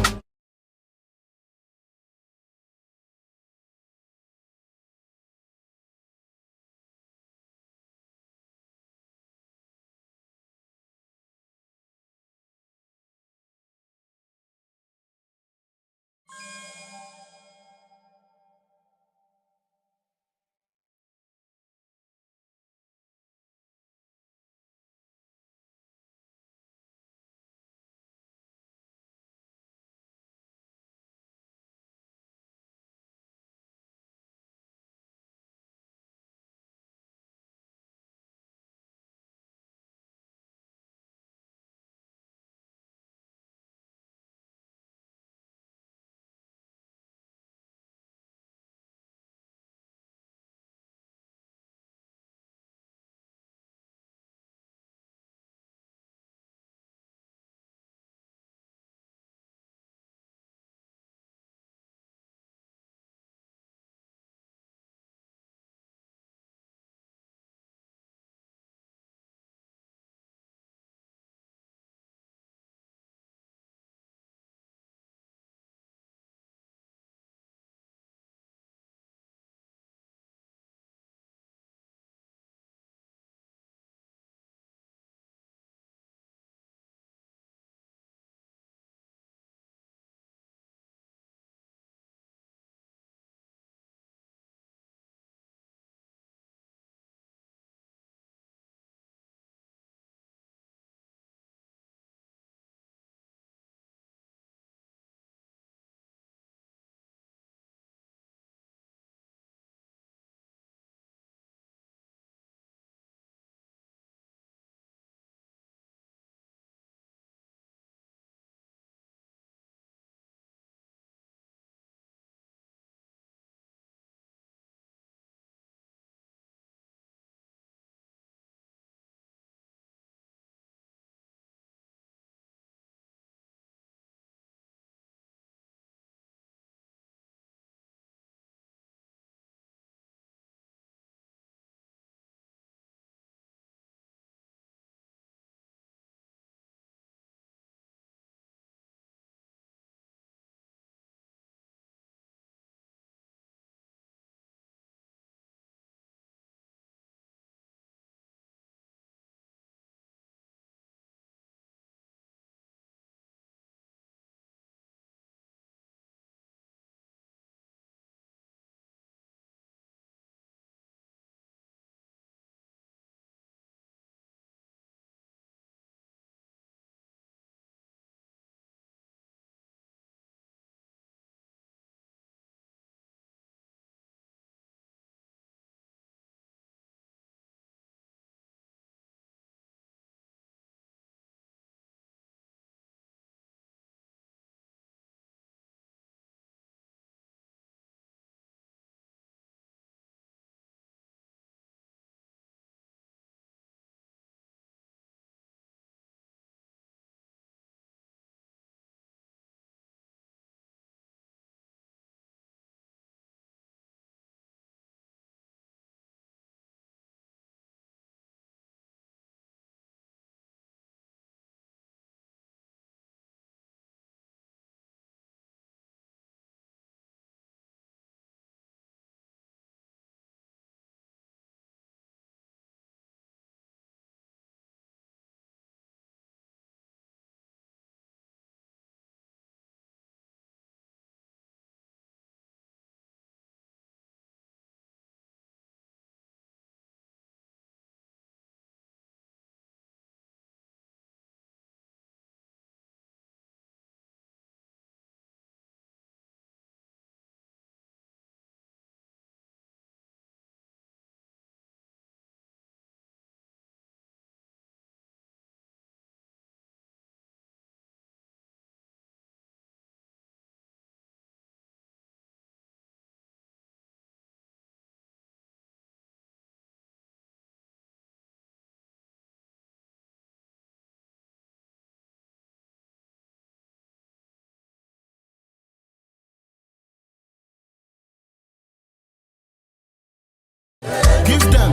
Give them.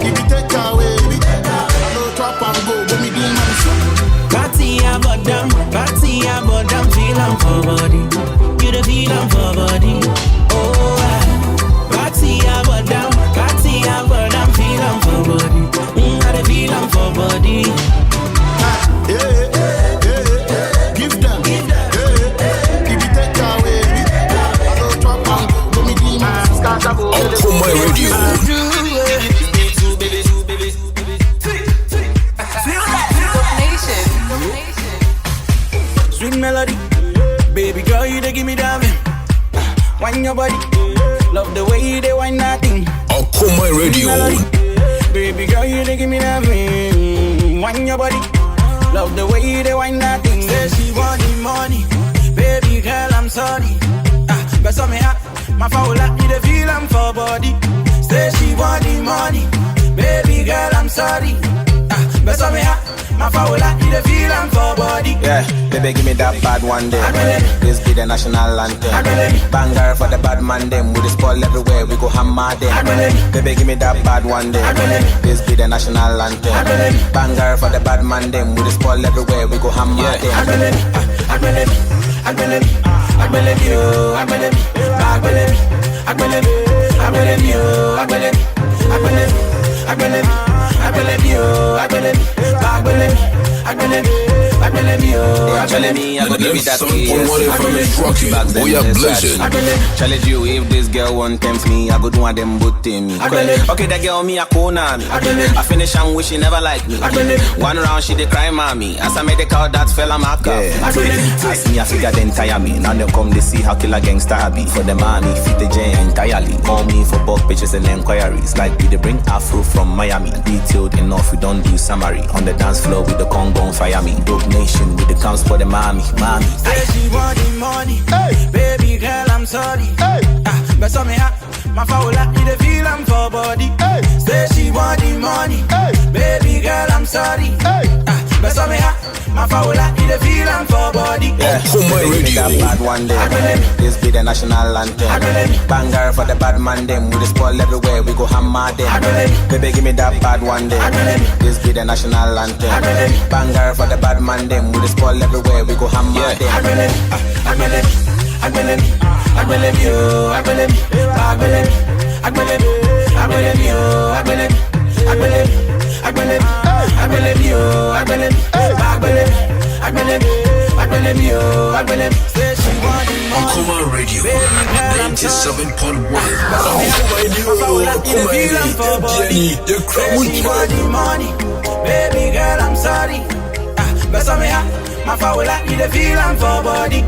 If you take away, no trap and go, but me do my son. Party about them, feel them for body. You the feel them for body. Oh, party about them, feel them for body. I the feel them for body. Give them. If you take away, no trap and go, but me do my son. Okoman Radio. Sweet melody, baby girl, you dey give me that vim. Wine your body, love the way you dey wine that thing. Okoman Radio. Baby girl, you dey give me that vim. Wine your body, love the way you dey wine that thing. Say she want the money, baby girl, I'm sorry. But some me hot, my foul like you dey feel I'm for body. Say she want the money, baby girl, I'm sorry. But some me hot. My foul like you the feel I'm for body. Yeah, baby, give me that bad one day. This be the national anthem. Banger for the bad man them. With the spoil everywhere, we go hammer them. Baby, give me that bad one day. This be the national anthem. Banger for the bad man them. With the spoil everywhere, we go hammer them. I believe you. I believe you. Challenge me, I go give you that challenge you, if this girl won't tempt me, I go do one them both to me. Okay, that girl me a corner me. I finish and wish she never liked me. One round she dey cry mommy. As I made the call that fella my cup. Ask me I figure they entire me. Now they come they see how killer gangster I be. For the mommy, fit the J entirely. Call me for bulk pictures and enquiries. Like we they bring Afro from Miami. Detailed enough, we don't do summary. On the dance floor with the Congo fire me. Dope nation with the camps for the mommy. Say she want the money, baby girl, I'm sorry. But some me hot, my foul like you the feel I'm for body. Say she want the money, baby girl, I'm sorry. But some me hot, my foul like you the feel I'm for body. Okoman Radio. That bad one day. This be the national anthem. Banger for the bad man them. With the spoil everywhere, we go hammer them. Baby, give me that bad one day. This be the national anthem. Banger for the bad man them. With the spoil everywhere, we go hammer them. I believe you. I believe you. Say she want the money. Okoman Radio. 97.1. She want the money, baby girl, I'm sorry. But some me hot, my foul like you the feel I'm for body.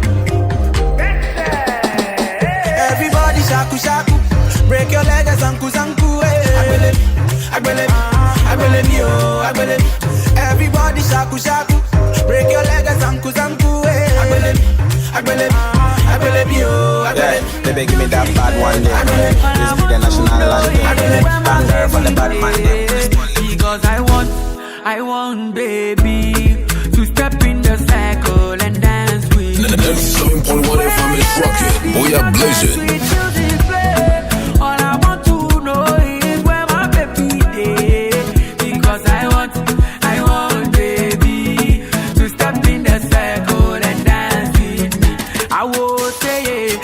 Everybody shaku shaku, break your leg as zanku zanku. I believe you. Everybody shaku shaku, break your leg as zanku zanku. I believe you. Baby, give me that bad one day. This be the national anthem. Banger for the bad man them. Because I want baby to step in the circle and dance with me. 97.1 FM is rocking. We are blazing. All I want to know is where my baby is. Because I want baby to step in the circle and dance with me. I will say it.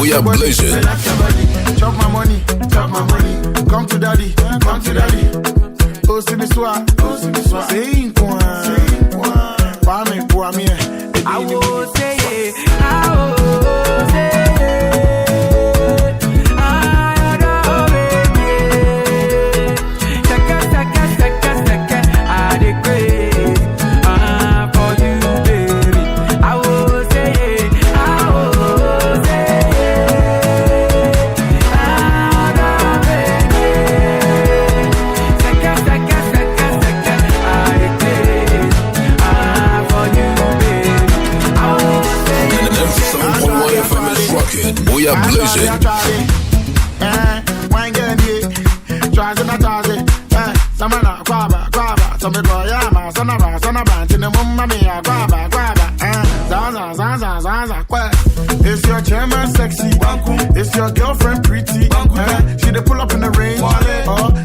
We are blazing. Chop my money. Come to daddy. Oh, see me swap. Say in kwa. Pame kwa me. I will say it. chairman sexy. Is your girlfriend pretty? She dey pull up in the range.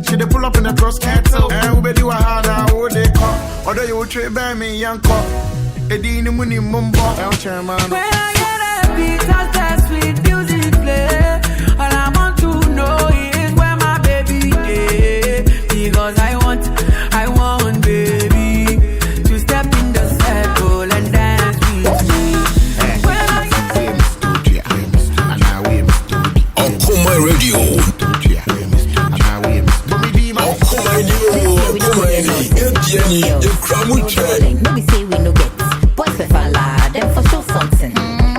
She dey pull up in the cross cattle. And we do a harder, what they call. Although you will trade by me, young cop. Edini Muni Mumbo, El Chairman. When I get a beat, that sweet music play. All I want to know is where my baby is. Because I want, baby, to step in the circle and dance with me. Okoman Radio. No be say we no get. Boys for falla, them for sure something.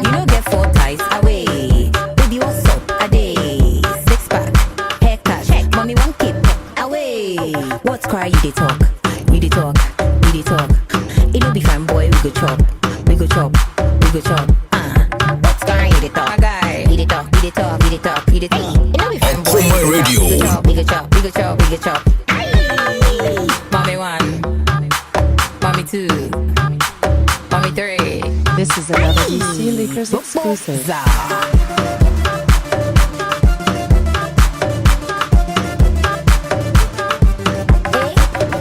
You no get 4 ties away. Baby, what's up? A day. 6 pack, haircut, check. Mommy, 1 keep away. What's cry? You dey talk. We dey talk. We dey talk. It no be fine, boy. We go chop. We go chop. We go chop. What's cry? You dey talk. Guy. We dey talk. We dey talk. We dey talk. We dey talk. It no be fine, boy. Okoman Radio. We go chop. We go chop. We go chop. Mommy 1. Mommy 2. Mommy 3. This is another DC Leakers exclusive.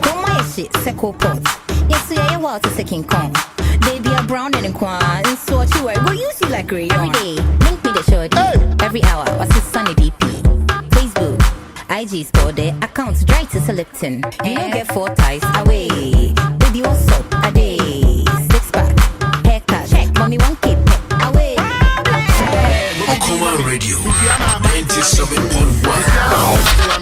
Come my shit, Seco pot. Yes, yeah, you want to second con. They be a brown and quan, and so what you wear. Go use you like rayon. Every day, link me the shorty. Every hour, what's his sunny DP? Facebook, IG store there, accounts dry to selecting. You don't get 4 ties away. Baby, what's up? A day. 6 pack, haircut, check. Mommy, 1 keep away. Okoman Radio 97.1.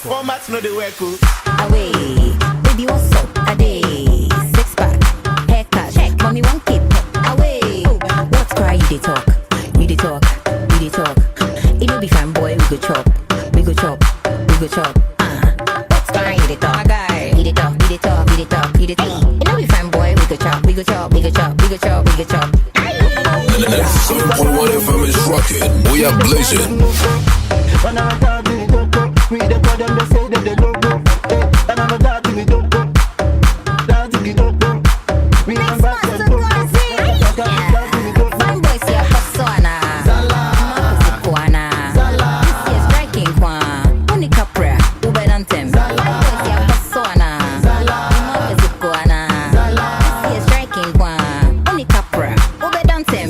Formats no the work away. Baby, what's up? A day. 6 pack, haircut, check. Mommy, 1 keep away. What's cry? You dey talk. We dey talk. We dey talk. It no be fine, boy. We go chop. We go chop. We go chop. What's cry? You dey talk. Guy. We dey talk. We dey talk. We dey talk. We dey talk. It no be fine, boy. We go chop. We go chop. We go chop. We go chop. We go chop. The 97.1 FM is rocking. We are blazing. When I'm talking to we the call them, they say that they don't go. And I'm not to me, don't go. Down to me, don't go. We am back and go. Fine boys, you're persona. Zala. This year's striking Kwan. Only Capra, Uber Dantem. Fine boys, you're persona. Zala. This year's striking Kwan. Only Capra, Uber Dantem.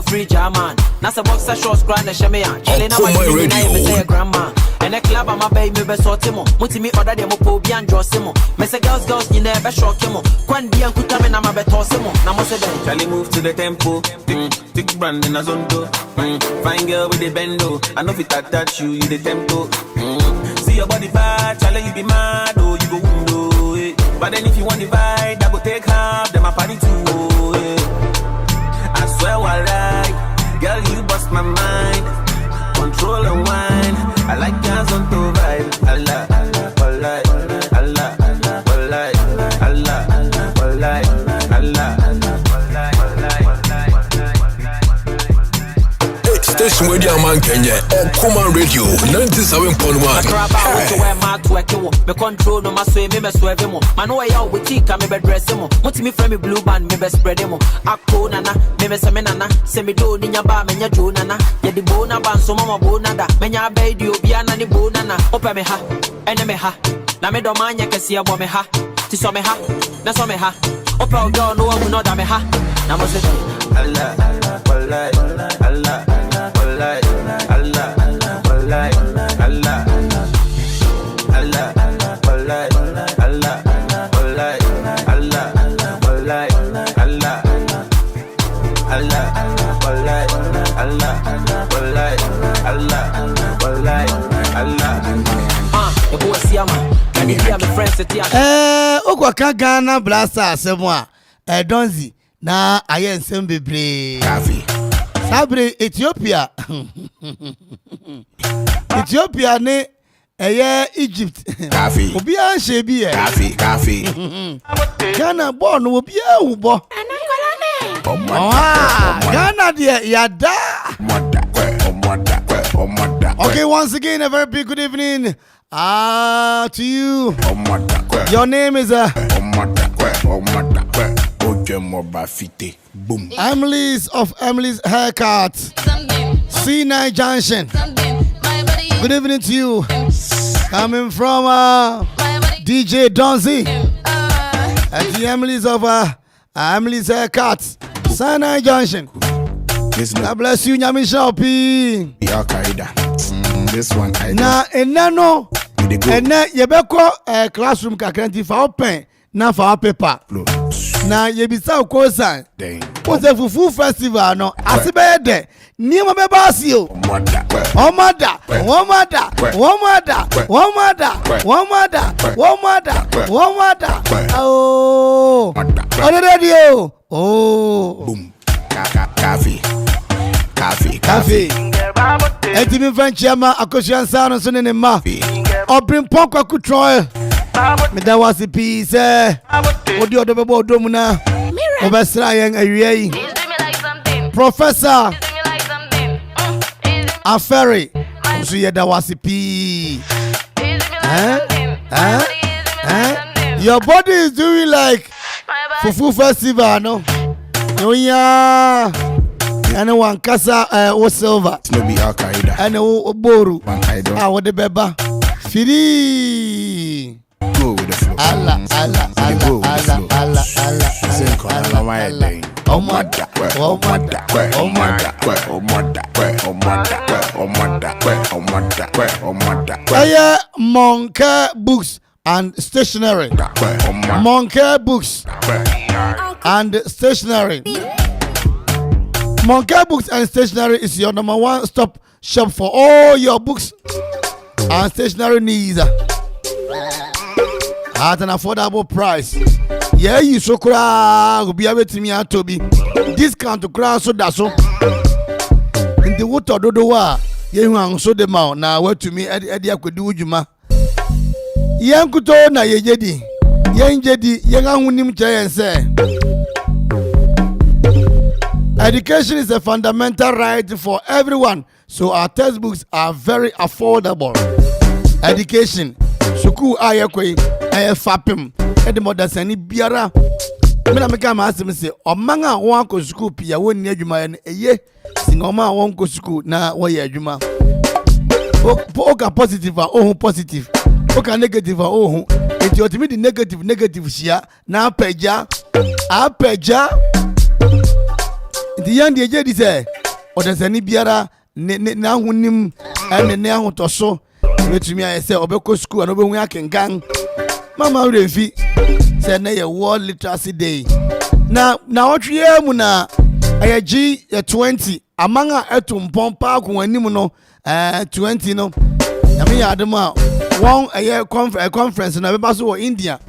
Free German. Nasa boxer shorts grind the shemea. Chilling on my radio. Say grandma. And a club on my baby be sortimo. Mutimi order them po bi and drosimo. Me say girls you never shock him. Kwandi and kutame na ma betosimo. Na mo say then Charlie move to the tempo. Thick brand in a zondo. Fine girl with the bendo. I know if it attach you the tempo. See your body bad, Charlie you be mad oh you go window. But then if you want the vibe, I go take half. Them a party too. I swear I like, girl you bust my mind. Control and wine. I like girls on to vibe. Allah, Allah, Allah, Allah, Allah, Allah, Allah, Allah, Station with your man Kenya, Okoman Radio 97.1. Me control no my sway, me swerve him. Man, no way out with tika, me dress him. Moti me from me blue band, me spread him. Akko nana, me semenana, semi do ninya ba, me nya jo nana. Ye di bona ban, so mama bonada. Me nya baby, obiana ni bonana. Opa me ha, ene me ha. Na me do manya kesi abo me ha. Ti so me ha, na so me ha. Opa oga no one no da me ha. Na mo say Allah, Allah, Allah, Allah, Allah, Allah, Allah. Allah, Allah, Allah, Allah, Allah, Allah, Allah, Okwa Ghana Blaster asemo a Donzi na aye nsem bebre. Sabre Ethiopia. Ethiopia ne Egypt. Coffee. Obia shebi Coffee. Ghana born obia ubo. Ghana de yada. Okay, once again, a very big good evening to you. Your name is Emily's of Emily's Haircut, C9 Junction. Good evening to you. Coming from DJ Donzi at the Emily's of Emily's Haircut, C9 Junction. God bless you, Nyami Shopi. This one I na enano ene yebeko classroom kakranti fa open na fa paper na yebisa ukosan what's a fufu festival no asibe de niema beba asio omada oh radio oh boom coffee Etimi Frenchama Akoshian Sound and Sonny Ma Obrin Pokwa Kutroy Meda was a piece Odi Odobo Domuna Obesra Yang Aye Professor Aferi So Yeda was a piece Your body is doing like Fufu Festival, no? Oh yeah and one casa o silver no be Al-Qaeda and o boru what the beba firi go with the flow Allah Monka Books and Stationery Monka Books and Stationery Monkey Books and Stationery is your number one stop shop for all your books and stationery needs at an affordable price. Yeah, you so will be able to me at Toby. Discount to cross so that's so. In the water do wa you hang so the mount now where to me at the Aquadu Juma. Yankuto na ye jedi. Yang jedi yang unim chayan say. Education is a fundamental right for everyone, so our textbooks are very affordable. Education, suku ayekwe fapim, edimoda sani biara. Mena meka ma asem se omanga won ko suku pia woni adwuma ne eye singoma won ko suku na wo ye adwuma. Oka positive ohun positive, oka negative ohun. Enti otimi di negative shia na apeja. The young DJ say, or there's any biara na hunim and ne ahotoso. To me I say obeko school and obe can gang. Mama refi say na ye world literacy day. Na what year mu na ayaji 20 amanga etumpon park wanim no 20 no. Na me adema one a conference na beba so India.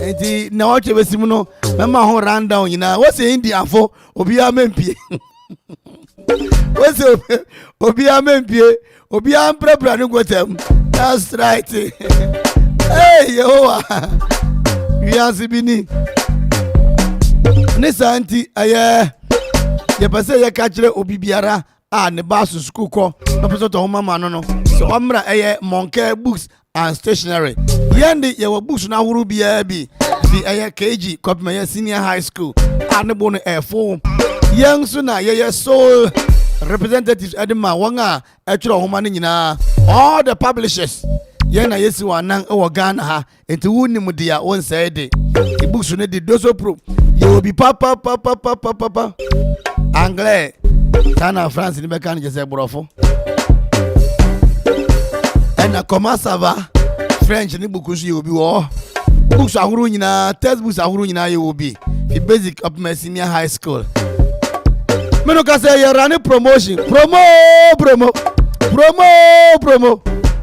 Enti na wache besimu no mama ho run down nyina what's India for obia mempie what's obia mempie obia mprapra no gotem that's right hey yo we are sibini ne santi aye ye pese ye ka kire obibiara ne basu school ko no pese to mama no so amra Monkey Books and Stationery yende ye wo books na huru bia bi KG Kopma Senior High School and bon F4 young suna ye soul representatives edema wanga actually Ohoma nyina all the publishers yena yesi wanan e Ghana ha enti wuni mudia won say de the books no dey doso pro you will be papa anglais Ghana France ni be kan je say brofo and comment ça va French ni books you will be wo books ahuru nyina textbooks ahuru nyina you will be the basic of my senior high school meno ka say you run promotion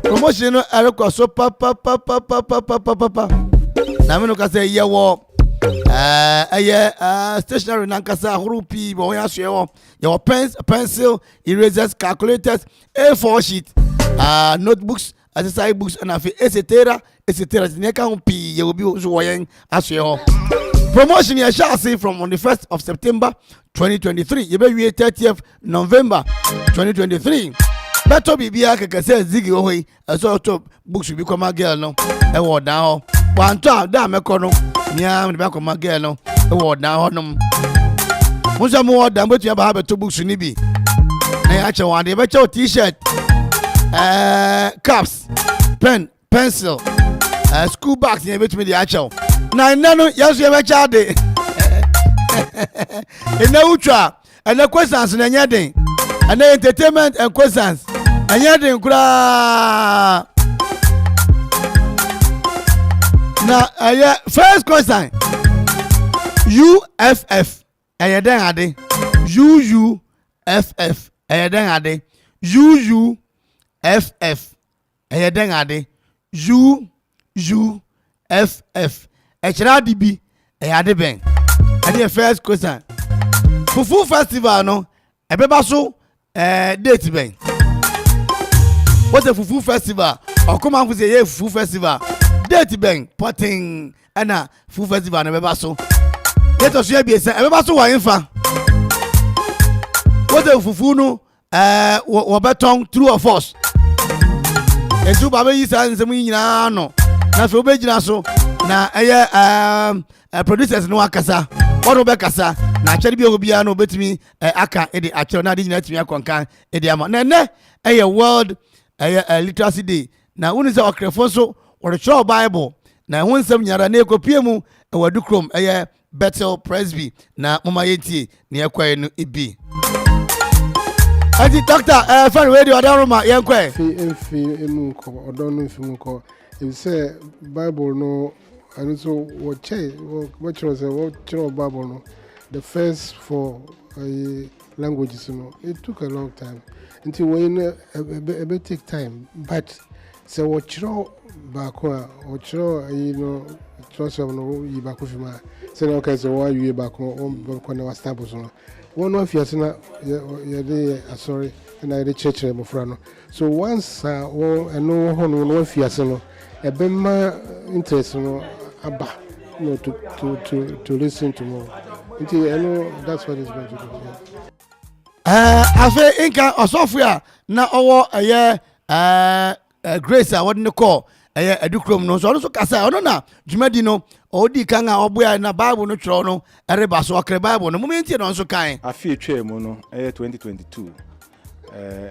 promotion no aleko so pa na meno ka say you wo stationery nankasa ahoro pii bo ya so ye your pens, pencil, erasers, calculators, A4 sheet, notebooks, exercise books, and etc. Neka ho pii ye obi so wo yen aso ye. Promotion ye shall see from on the 1st of September 2023. Ye be 30th November 2023. Beto bibia keke se zigi ho yi so to books bi koma girl no e wo dan ho. Wanto da meko no nya me be koma girl no e wo dan ho no. Musa mo wo dan betu ya ba beto books ni bi. Na ya che wan de be che t-shirt, caps, pen, pencil, school bags ni betu me de acho. Na nanu yaso ye be cha de. Ena utwa, ena questions na nya den. Ena entertainment and questions. Anya den kura. Na first question. UFF. Aya den ade. UUFF. Aya den ade. UUFF. Aya den ade. UUFF. Echira dibi. Aya de ben. Ade first question. Fufu festival no. Ebeba so date ben. What's a Fufu festival? Okoman Akwaaba say Fufu festival. Date ben potting ana Fufu festival na beba so. Let us hear be say beba so wa infa. What's a Fufu no wo beton true or false. Eju baba yi san nsem nyina no. Na so obegina so na producers no akasa. Ono be kasa na achede bi obia no betimi aka ede achede na ade nyina timi akonkan ede ama. Na ne world literacy day na woni se okrefo so wo show bible na ho nsem nyara na ekopie mu wadu krom Bethel Presby na mama yenti na ekwae no ibi. Adi doctor fan radio adaroma yenkwae fi emu ko odon no fi mu ko e say bible no and so what Bible no the first for languages no it took a long time until when a take time but so what back or trust no you back with my say okay so why you back on was stamps no one of you sorry and I the church so once no one fias no a bema interest no Abba, no, to listen to more. Until I know that's what it's going to do. I say inka software na owo grace I wouldn't call edukrom no so also kasa ono na dwumadi no odi kan a oboya na bible no twro no ereba so okre bible no momenti no so kan afi etwa mu no 2022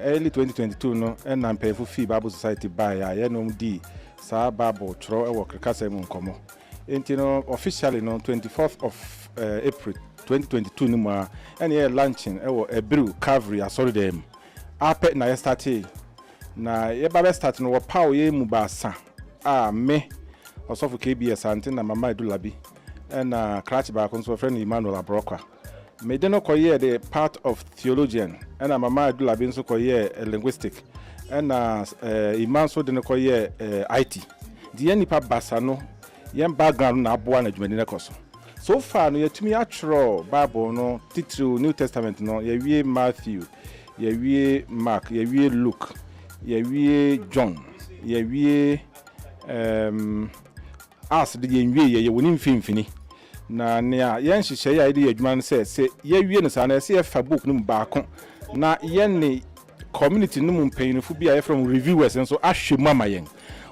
early 2022 no na mpefo fi Bible Society by ya no di sa Bible twro e wo krekasa mu nkomo enti no officially no 24th of April 2022 no ma ene launching e wo Ebru Calvary asori dem ape na yesterday na ye ba start no wo pawo ye mu basa me osofu KBS ante na mama Edulabi na clutch ba ko so friend Emmanuel Abrokwa me de no koye the part of theologian na mama Edulabi so koye linguistic na Iman so de no koye IT the nipa basa no yem background na aboa na dwumani na koso so far no yetumi atro Bible no title New Testament no ye wie Matthew ye wie Mark ye wie Luke ye wie John ye wie as de ye wie ye woni mfimfini na ne a yen hihye ya ide adwuma se ye wie no sa na se ye fa book no baako na ye ne community no mpanyinfo bi a ye from reviewers nso ahwemu amayen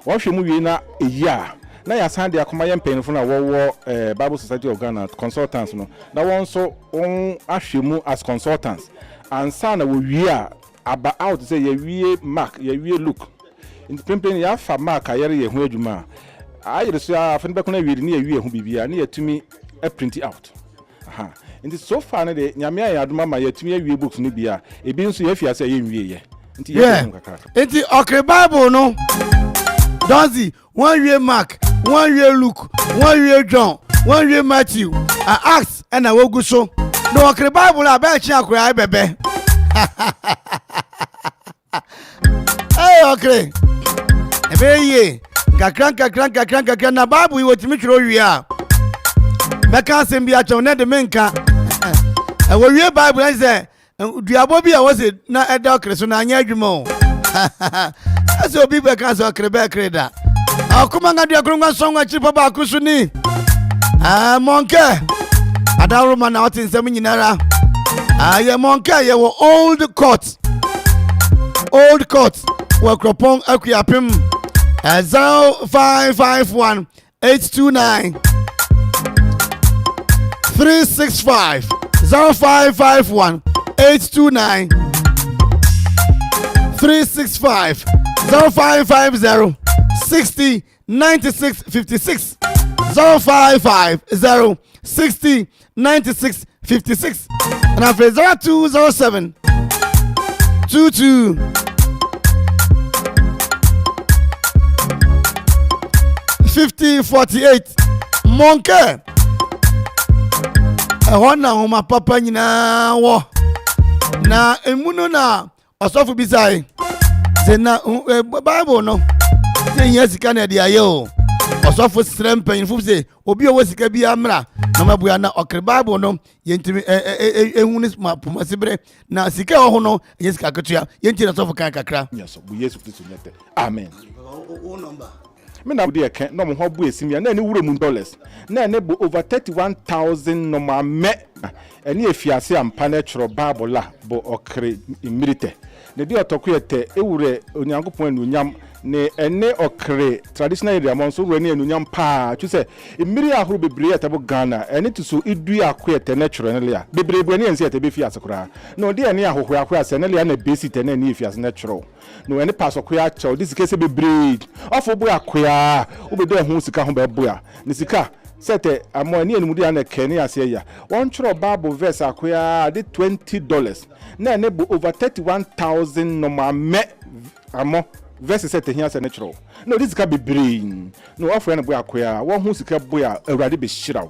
wo hwemu wie na eya na ya san de akoma ye mpanyinfo na wo Bible Society of Ghana consultants no na won so on ahwemu as consultants ansa na wo wie a aba out say ye wie Mark ye wie Luke in pempen ya fa Mark ayere ye ho adwuma ayere so afan be kona wie ni ye wie ho bibia na yatumi a print out aha nti so far na de nyame ya adoma ma yatumi awie books no bia ebi nso ye fia say ye wie ye nti ye ho kakra nti okay Bible no Donzi one wie Mark one wie Luke one wie John one wie Matthew Acts and wogu so no okay Bible aba chi akura bebe hey okay ebe ye kakran na Bible iwo timi twiro wi a meka asem bi acho na de menka we wie bible and say duabo bi a wose na eda okre so na anya adwuma o ase obi be ka so okre be kreda akuma nga duakrunga songa chipa ba kusu ni monke adaru man na otin sem nyinara ye monke ye wo old court we Akropong-Akuapem 0551 829 365 0551 829 365 0550 60 96 56 0550 60 96 56 and after 0207 22 5048 Monke ehona homa papa nyina wo na emuno na osofu bisai se na bible no se yesika na dia ye o osofu srempen fu se obi o sika bi amra na mabua na okre bible no yentimi ehunu mapomasibre na sika ho no yesika ketua yentimi na osofu kan kakra yes bu Yesu Kristo nyete amen o number me na bude ken no mo ho bu esimia na ni wuro mu dollars na ne bo over 31000 no ma me eni efiase ampa na chro bible la bo okre imirite ne di otokuyete ewure onyankopon anunyam ne ene okre traditional area monso wure ne anunyam pa twuse imiri ahoro bebre etabo Ghana ene tuso idu akuyete na chro ne lia bebre bu ene ense etebe fiase kura no de ene ahoho akuyase ne lia na basic te na ene fiase na chro no ene pass okuya chaw this case bebre ofo bu akuya obedo ehun sika ho be boa ne sika sete amo ani enumudi ana kene ase ya won chro bible verse akuya de $20 na ene bu over 31000 no ma me amo verse sete hia se ne chro no this sika bebre no ofo ene bu akuya won hu sika boa awurade be hyiraw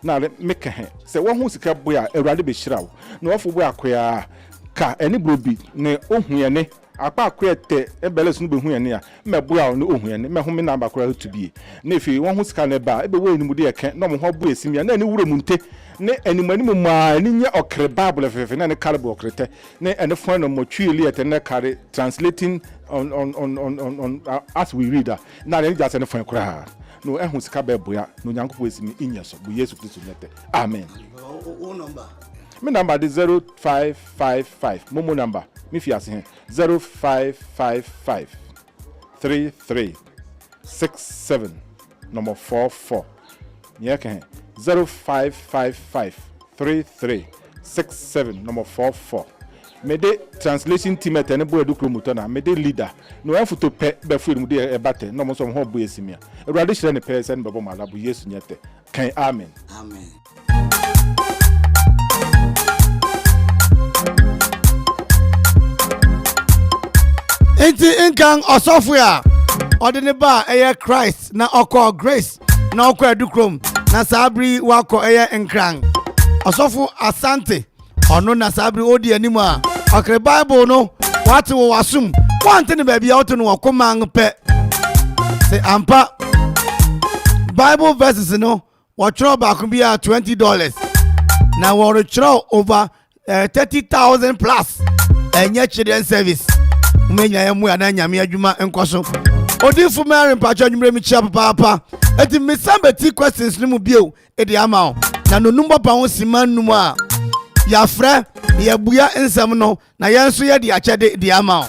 na make he se won hu sika boa awurade be hyiraw no ofo bu akuya ka ene brobi ne ohuene apa akwete ebele sunu behu ene a meboa no ohuene mehome na bakora to bi na efi won hu sika ne ba ebe we nimu de eke no mo ho bo esimia na ne wuro munte ne animanimu ma ni nye okre bible fefe na ne kalbo okrete ne ene fon no mo twili ete ne kare translating on as we read na ne just ne fon kora no ehun sika beboa no nyankopɔ esimi inyeso bu Yesu Kristo nyete amen o number me number is 0555 momo number me fiase 0555 3367 number 44 yeke 0555 3367 number 44 me de translation team at ene boy dukro mutona me de leader no en foto pe be fu mu de ebate no mo so ho bo esimia ewrade hire ne person bebo mala bu Yesu nyete kan amen amen enti inkan osofia odene ba eye Christ na okọ grace na okọ edukrom na sabri wakọ eye nkran osofu asante ono na sabri odi animu a okre bible no wate wo wasum wante ne ba bia oto no Okoman pe se ampa bible verses no watro ba ko bia $20 na wo chro over 30,000 plus enye children service umenya yemu ya na nyame adwuma enkoso odifu Mary mpacho nwumre mi chia papa eti misambeti questions ni mu bio edi ama o na nonumba pa ho simanum a ya frɛ ya buya ensam no na yenso ye di achede di ama o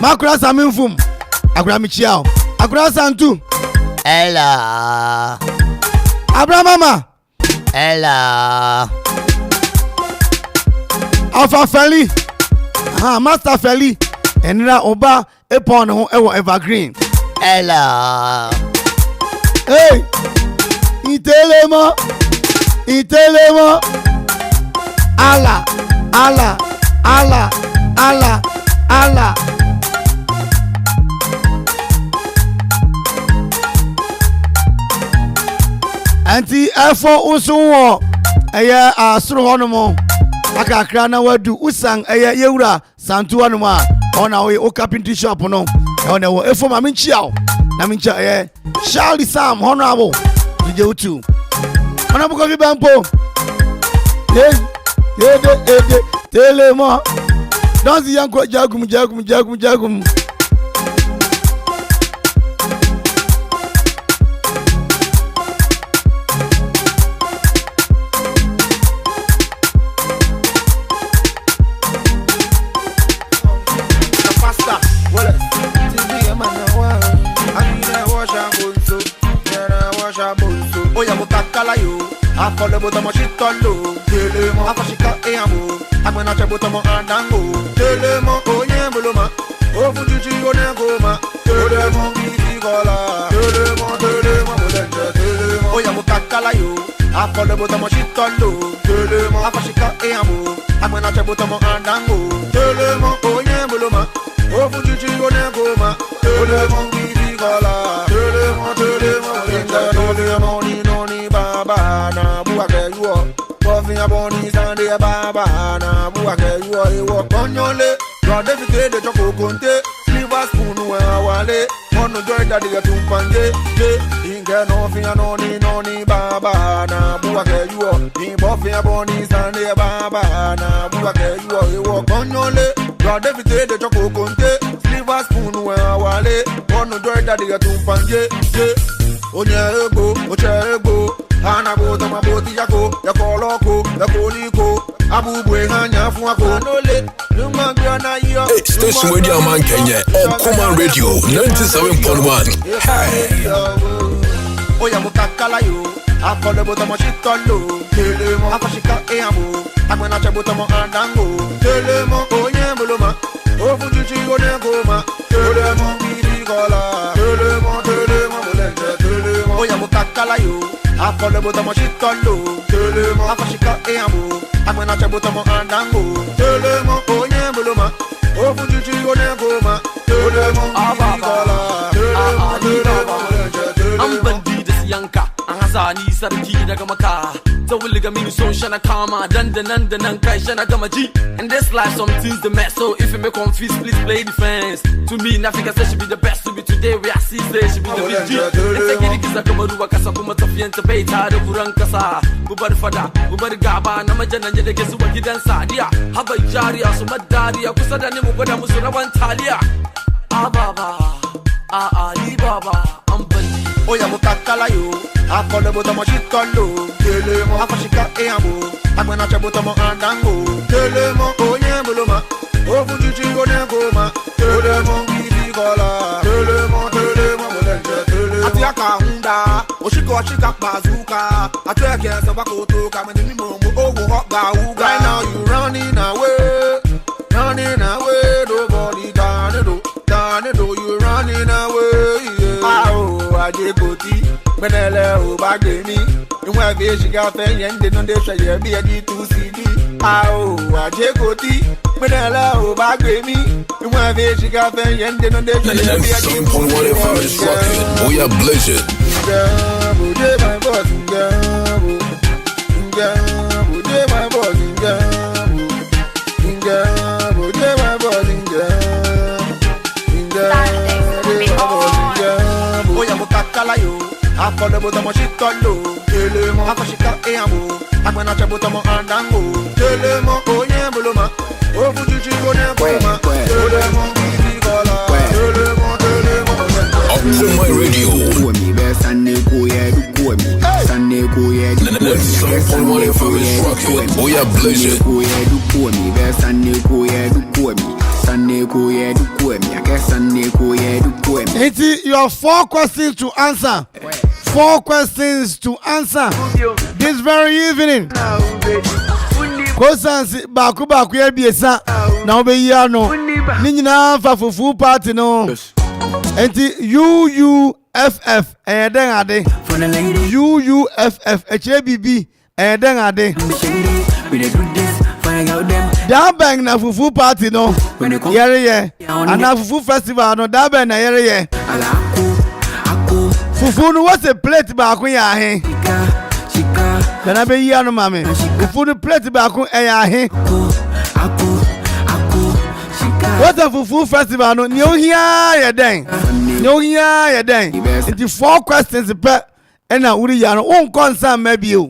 makura saminfum akura mi chia o akura santu ella abra mama ella afa feli master feli enra oba epon ho ewo evergreen ella hey itelemo ala anti efo usunwo eye asuru honomo akakra na wadu usang eye yewura santu honomo a ona o carpentry shop no ona wo efo ma menchia na menchia eye Charlie Sam honorable DJ Utu. Ana buko fi bampo. Ede telemo. Don't yanko jagum. I call the bottom of shit on low. Telemo, Afashika Eamo. I'm gonna check bottom of Andango. Telemo, Oye Buloma. Oh, Fuji, Onegoma. Telemo, Bigola. Telemo, Oya Mukakalayo. I call the bottom of shit on low. Telemo, Afashika Eamo. I'm gonna check bottom of Andango. Telemo, Oye Buloma. Oh, Fuji, Onegoma. Telemo, Bigola. Telemo, Baba na buake yuo Coffee a boni Sunday baba na buake yuo Ewo konyole Rode fike de choko konte Silver spoon we awale Mono joy daddy ya tumpanje Inge no fi anoni baba na buake yuo Imbo fi a boni Sunday baba na buake yuo Ewo konyole Rode fike de choko konte Silver spoon we awale Mono joy daddy ya tumpanje Onye ego Hanabo to maboti yako yakoloko yakoliko abubwe hanya fuako nole lumagana yo Hey, station radio man Kenya Okoman Radio 97.1 Hey Oya mukakala yo akole botomo shitolo telemo afashika eamo amena chebotomo andango telemo onye buloma ofujuchi onegoma telemo birigola telemo molende telemo oya mukakala yo akole botomo shitolo telemo afashika eamo amena chebotomo andango telemo onye buloma ofujuchi onegoma telemo birigola telemo molende yanka an hasani sarki daga maka ta wulga mini son shana kama dan kai shana gama ji and this life some things the mess so if you make confused please play defense to me Nafika says she be the best to be today we are see say she be the big G and take it kisa kama ruwa kasa kuma tafiyan ta bai ta da buran kasa gubar fada gubar gaba na majana da ke zuwa gidan sadiya haba jariya su madariya kusa da ni mu gwada musu rawan taliya baba ali baba Oya mukakala yo akole botomo shitolo telemo afashika eamo amena chebotomo andango telemo onye buloma ofujuchi onegoma telemo birigola telemo molende telemo atiaka hunda oshika bazuka atweke sabako kama ni momo owo hoga uga right now you running away nobody done it you running away Ajegoti, Benele, Obagemi, and where she got and they don't say, be a D2CD. How Ajegoti, Benele, Obagemi, and where she got and they don't say, be a D2CD. We are blessed. My boss, my boss, Kalayo, I call the bottom of shitolo, telemo, afashika eamo, amena chabotomo andango, telemo, onye buloma, ofujuchi onegoma, telemo, birigola, telemo, Okoman Radio. We are blessed. You have 4 questions to answer. 4 questions to answer this very evening. Questions baku ya biesa na obeya no. Ni nyina fa fufu party no. Enti UUFF den ade. UUFF HABB den ade. Da bang na fufu party no. Yere ana fufu festival no da bang na yere. Fufu no what's a plate baako ya he. Kana be yi anu mame. Fufu no plate baako ya he. What a fufu festival no ni ohia ya den. Ni ohia ya den. It's 4 questions per ena uri ya no wonko nsa mabio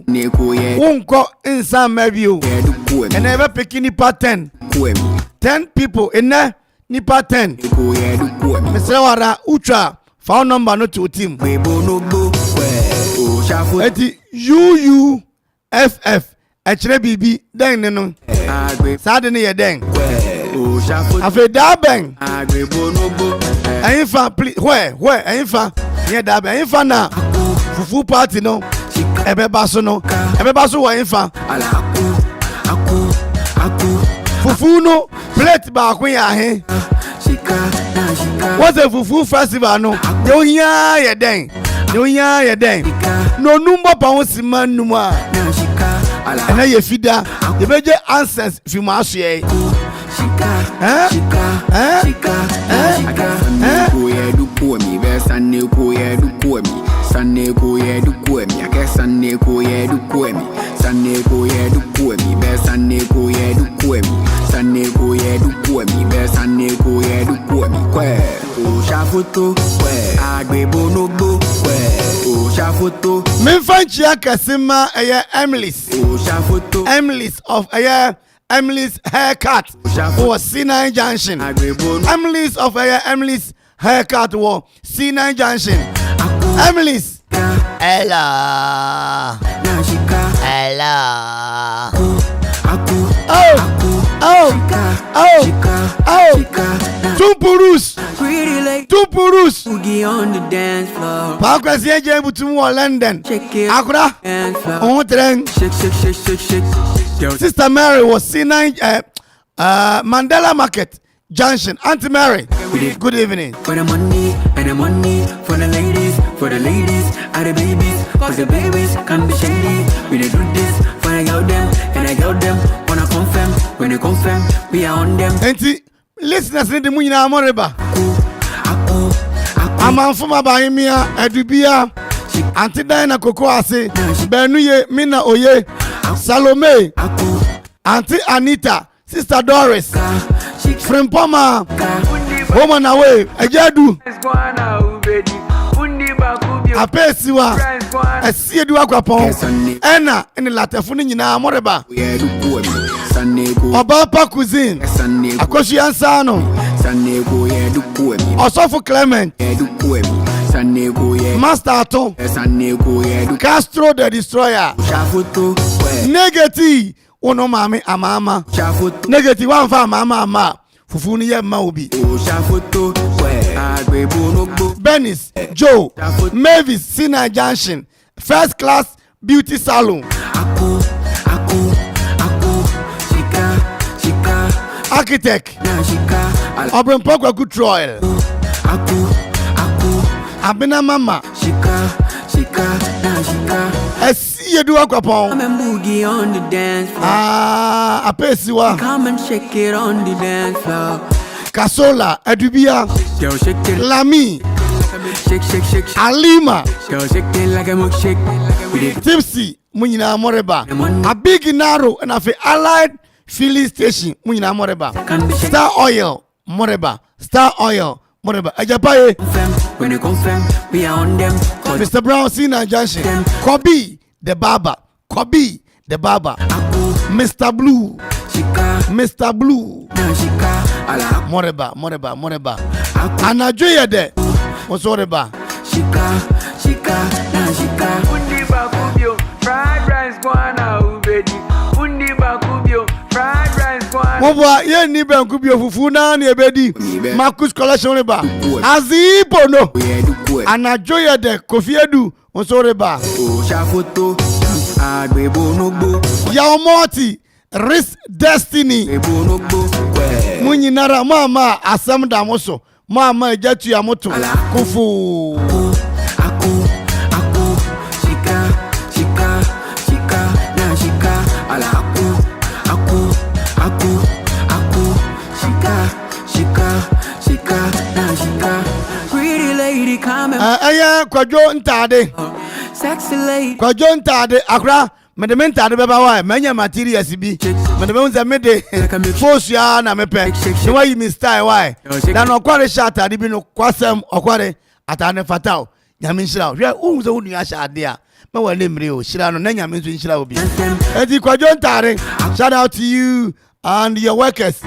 wonko nsa mabio ena ebe pikini pa 10 people ena nipa 10 mesra wara utra phone number no to team eti UUFF echre bibi den ne no sade ne ye den afi da ben ainfa where ainfa ye da ben ainfa na fufu party no ebe baso wa ainfa fufu no plate ba ko ya he what's a fufu festival no yo hia ye den no number pa won siman numa ena ye fida ye beje answers fi ma so ye Minfanchia Kasima Emily's of Emily's haircut was C9 Junction. Emily's of Emily's haircut was C9 Junction. Emily's Ella. Two purus. On the dance floor. Parker Siege Butum London. Akra. On train. Shake. Sister Mary was C9 Mandela Market Junction. Auntie Mary. Good evening. For the money and the money for the ladies and the babies. Cause the babies can be shady. We do this for I got them and I got them. Wanna confirm, when they confirm, we are on them. Auntie, listeners need the money now Moreba. Amanfo Barima Edubia Auntie Diana Kokoase Benuye Mina Oye Salome Auntie Anita Sister Doris Frimpoma Woman away Ejadu Apesiwa Esiedu Akropong Ena in the Latefuni nyina Moreba Obapa Cuisine Akoshi Ansano Osofo Clement Master Atom Castro the Destroyer Negative Ono mami amama Negative one fa mama Fufu ni ye maubi Benis Joe Mavis Sina Junction First Class Beauty Salon Architect Akropong-Akuapem Troil Abena Mama Esiedu Akropong on the dance floor. Apesiwa Come and shake it on the dance floor. Kasola Edubia Girl, shake it. Lami Shake. Alima Girl, shake it like a milkshake. Tipsy Munyina Moreba A big narrow and a allied filling station Munyina Moreba Star Oil Moreba Ajapaye when you confirm we are on them. Mr. Brown Sina Junction Kobe the barber Mr. Blue Moreba Anajoya de Mosoreba Undi bakubyo fried rice kwana ubedi. Undi bakubyo fried rice kwana. Mobwa ye ni ben kubyo fufu na ni ebedi Marcus collection reba Azipo no Anajoya de Kofiedu Mosoreba Yaomoti Risk Destiny Munyinara mama asam damoso mama ejetu ya moto kufu Pretty lady come kwajo ntade sexy lady kwajo ntade akra medeme ntade beba wa manya materials bi medeme unza mede force ya na mepe ni wa yi mi style wa na no kware shot ade bi no kwasem okware atane fatao nyame nhyira wo hwe wo zo wo nua hye ade a ma wa lemre o hyira no na nyame nso nhyira wo bi enti kwadwo ntare shout out to you and your workers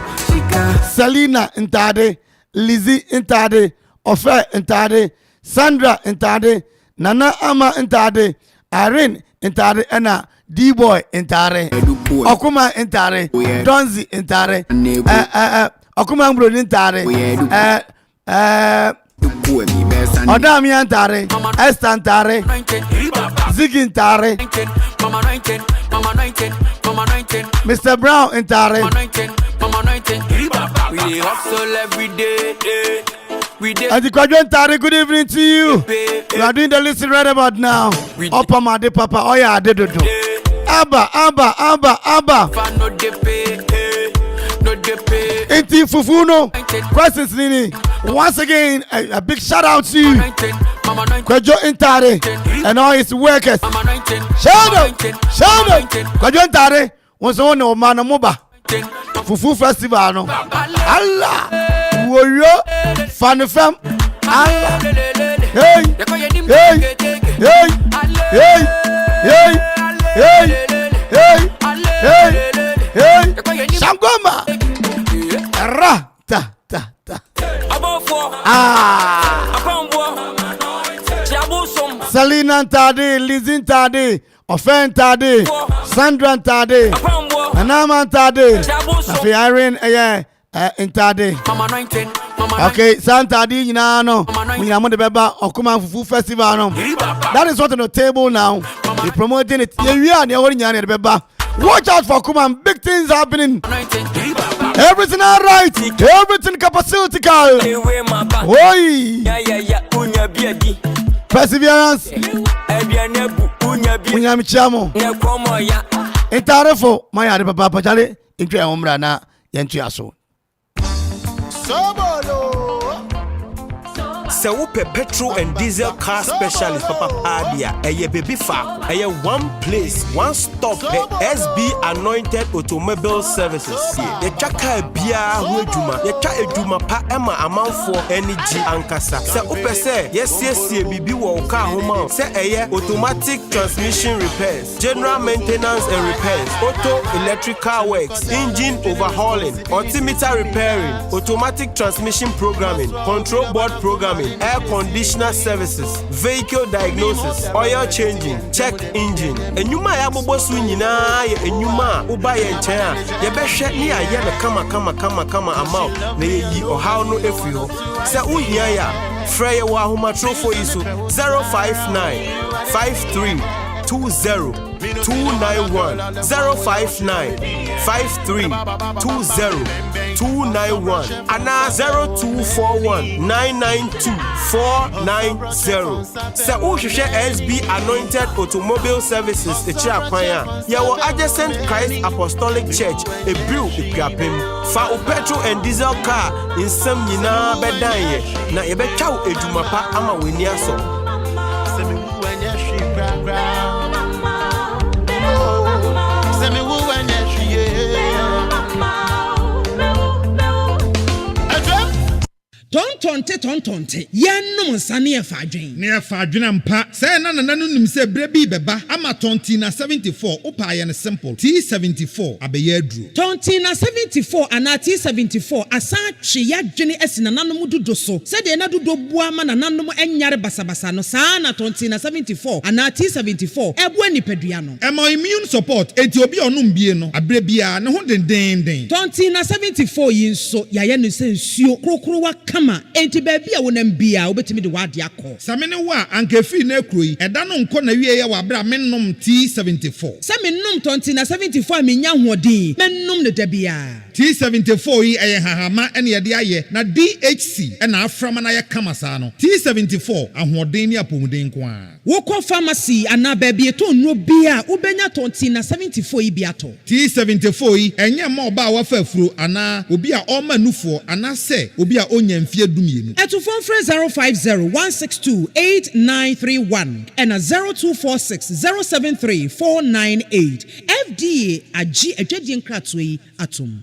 Selina Ntade, Lizzie Ntade, Ofe Ntade, Sandra Ntade, Nana Ama Ntade, Irene Ntade, Anna D-Boy Ntade, Okuma Ntade, Donzi Ntade, Okuma Mbro Ntade, Odami Ntade, Esther Ntade, Ziggy Ntade, Mr. Brown Ntade. We hustle every day. And the Kwadwo Ntare, good evening to you. We are doing the listen right about now. Upper Made Papa, oh yeah, do. Abba. Enti Fufuno, questions Nini. Once again, a big shout out to you. Kwadwo Ntare and all his workers. Shout out. Kwadwo Ntare, once on no man moba. Fufu festival no. Allah. Woyo fan fam. Allah. Hey. Shangoma. Ra ta. Selina Ntade, Lizzie Ntade, Ofe Ntade, Sandra Ntade, Anama Ntade, Nafi Irene Ntade. Okay, Santade no. We are on the Beba Okuma Fufu Festival no. That is what on the table now. They promoting it. We are the Beba. Watch out for Okuma, big things happening. Everything all right. Everything capacitical. Oi. Perseverance. Munyamichamo. Intarefo. Maya de Papa Pachale. Into Umra na Yentuaso. Se wupe petrol and diesel car specialist Papa Adia, eye baby fa, eye one place, one stop, SB Anointed Automobile Services. Ye chaka bia hu eduma, ye cha eduma pa ema Amanfo energy ankasa. Se upe se, yes bibi wo car homa, se eye automatic transmission repairs, general maintenance and repairs, auto electrical works, engine overhauling, altimeter repairing, automatic transmission programming, control board programming, air conditioner services, vehicle diagnosis, oil changing, check engine. Enyuma ya bobo su nyina ye enyuma uba ye nchen ye behwe ni aye na kama amount na ye yi ohaw no efri ho. Se uhia ya frey wa homatrofo isu 059 53 20 291 059 53 20 291 and 0241 992 490. Se uhwehwe SB Anointed Automobile Services echiakwanya yawo adjacent Christ Apostolic Church Ebrew Akuapem. Fa petrol and diesel car insam nyina bedan ye na yebetwa eduma pa ama weni aso. Tontonte yenum nsane e fadwen ne e fadwen mpa say na nim se brebi beba ama tontina 74 opa ye ne simple T74 abeye aduru tontina 74 ana T74 asa twe yadwene esi nananom dodo so se de na dodo bua ma nananom enyare basabasa no saa na tontina 74 ana T74 ebo anipadua no e mo immune support enti obi onum bie no abrebia ne ho denden tontina 74 yi nso yaye no se nsuo krokro wa kama enti baby a wonam bia obetimi de wade akọ samene wa ankefi na ekroyi eda no nko na wie ye wa bra mennom T74 samennom tontina 74 menya hoodin mennom ne dabia T74 yi eye hahama ene ye de aye na DHC ena aframa na ye kama saa no T74 ahoodin ni apomuden ko a wokọ pharmacy ana baby to nro bia ubenya tontina 74 yi biato T74 yi enye ma oba wa fafuro ana obi a o manufo ana se obi a onya mfie dumienu eto phone 050-162-8931 and 0246-073-498 FDA agi adwadie nkratwe atom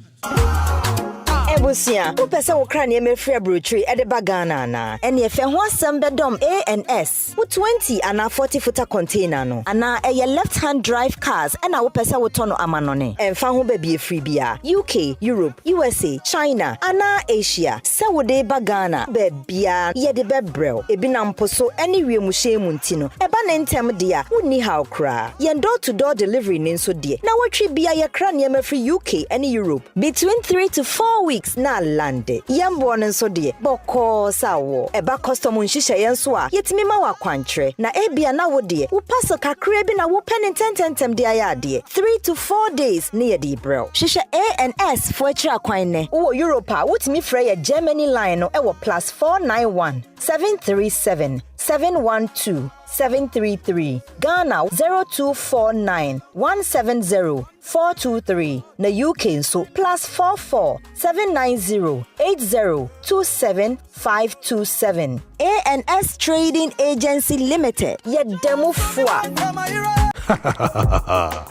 Abusia, who person will cry near me free brutry at the bagana, and if you want some bedom A&S, with 20 and a 40-footer container, no, and now a left-hand drive cars, and our person will turn amanone, and found who baby free beer, UK, Europe, USA, China, and Asia, so would they bagana, bebia, ye the bebrel, a binamposo, any real mushe muntino, a banentem dear, would ni how cry, yen door-to-door delivery ninso dear. Now what tree be a cranium free UK and Europe, between 3 to 4 weeks na lande, yam born and so dear, boko sawo, a back custom on shisha yanswa, yet mima wa quantre, na ebia na wo dear, who pass a cacrebe na wo pen and tentem dear dear, 3 to 4 days near the bro. Shisha A&S for a traquine, or Europa, what me fray a Germany line or plus 491 737 712 733 Ghana 0249 170 423 na UK so +44 790 80 27 527 A&S Trading Agency Limited yedemu fua.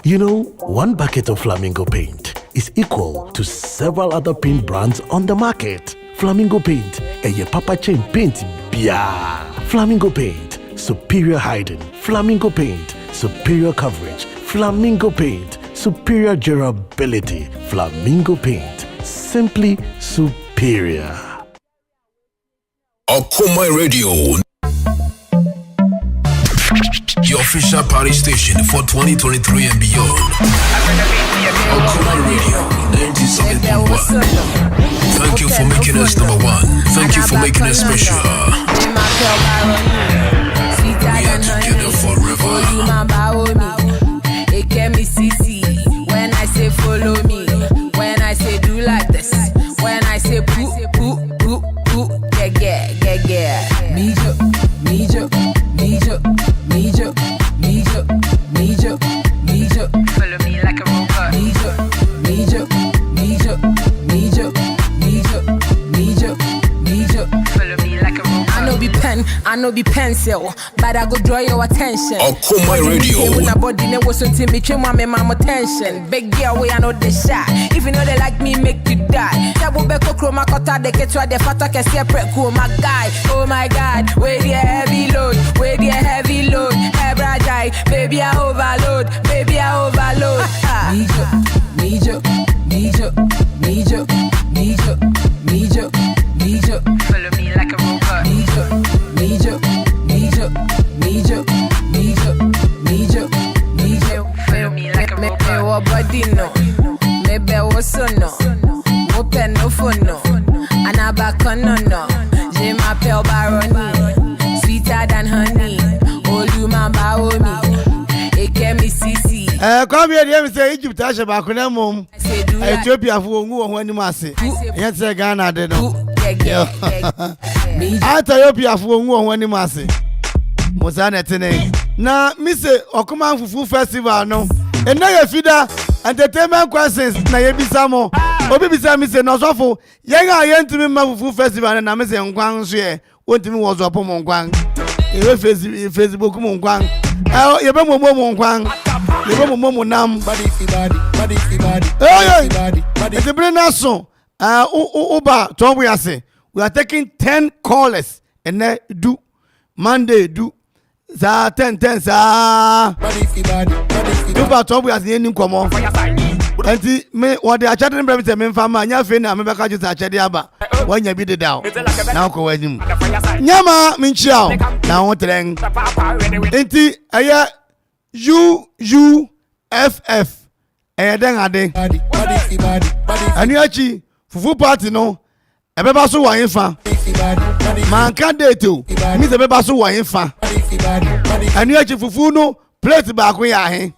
You know, one bucket of Flamingo paint is equal to several other paint brands on the market. Flamingo paint, a papa chain paint, bia. Flamingo paint, superior hiding. Flamingo paint, superior coverage. Flamingo paint, superior durability. Flamingo paint, simply superior. Okoman Radio, your official party station for 2023 and beyond. Okoman Radio, 97.1. Thank you for making us number one. Thank you for making us special. We are together forever. It get me CC when I say follow me. When I say do like this. When I say poo, poo, poo, poo, yeah. Mijo. Follow me like a robot. Mijo. Follow me like a robot. I know be pencil, but I go draw your attention. Okoman Radio. When I body ne was until me trim my mama attention. Big girl, way I know the shot. If you know they like me, make you die. Tabu beko chroma kota de ketwa de fata ke separate cool my guy. Oh my God, where the heavy load, hey brajai, baby I overload. Mijo. Follow me like a robot. Mijo. Follow me like a robot. Me wa body no, me be also no. Open no phone no, anabaka no. Je m'appelle Baroni, sweeter than honey. Oh you my baomi, it can me CC. Come here, let me say Egypt ashe ba kuna mum. Ethiopia fu ngu won anim ase. Yen say Ghana de no. Ethiopia fu ngu won anim ase. Musa na tene. Na mi say Okoman Fufu Festival no. Ena ye fida entertainment questions na ye bisa mo. Obi bisa mi say no sofo. Yen a yen timi ma Fufu Festival na mi say nkwan so ye. Wontimi wo zo po mo nkwan. Ewe Facebook mo nkwan. Ye be mo nkwan. Ye be mo nam. Body. It's a brand song. Uba Tobu Yase. We are taking 10 callers and then do Monday do za 10 za. Uba Tobu Yase ni nkomo. Enti me what they are chatting me say me fama nya fe na me beka ju sa chede aba. Wanya bi de dawo. Na ko wanyim. Nyama me nchiao. Na ho tren. Enti aya UUFF den ade ani achi fufu party no ebeba so wan fa man ka date o mi se beba so wan fa ani achi fufu no plate ba ko ya he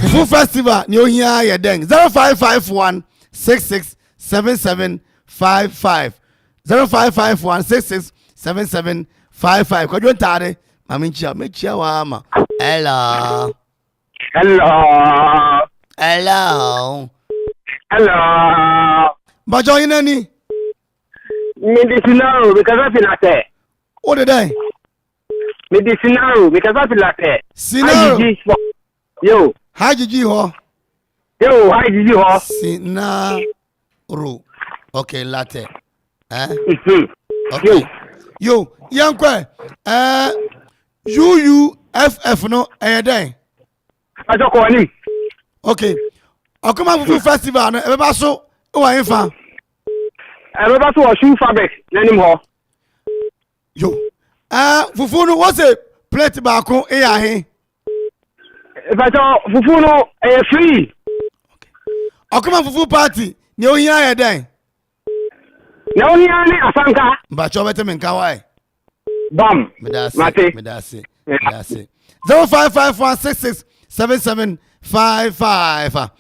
fufu festival ni ohia ye den 0551 667755 0551667755 ko jon tare mami chia wa ma hello. Bajo ina ni? Medicinal because I feel like what did I? Medicinal because I feel like Sinaro. Yo. Hajiji ho. Yo, hajiji ho. Sinaro. Okay, latte. Okay. Yo, yankwe. UUFF no day. I don't call him. Okay. Okoman Fufu Festival no ebe so wa infa. Ebe ba so shoe fabric anymore. Yo. Fufu no what's a plate baako e ya he? Fufu no free. Okoman Fufu party ni o hia ye den. Na o hia ni asanka. Ba cho bete men ka why? Bam. Medase. 0551667755.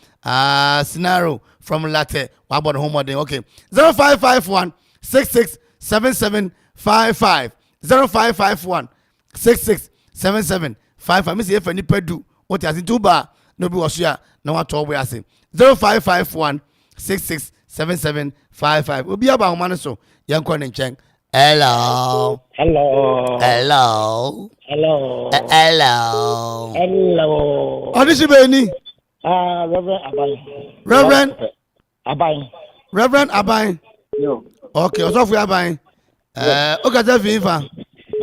Scenario from Latte. What about home day? Okay. 0551667755. 0551667755. Miss if any pedu. What has it to bar? No be was here. No one told we are saying. 0551667755. We'll be about man so. Young Kwan Cheng. Hello. Hello. Hello. Hello. Hello. Hello. Audition Benny. Reverend Abai. Reverend Abai. Reverend Abai. Yo. Okay, also for Abai. Okay, that's Viva.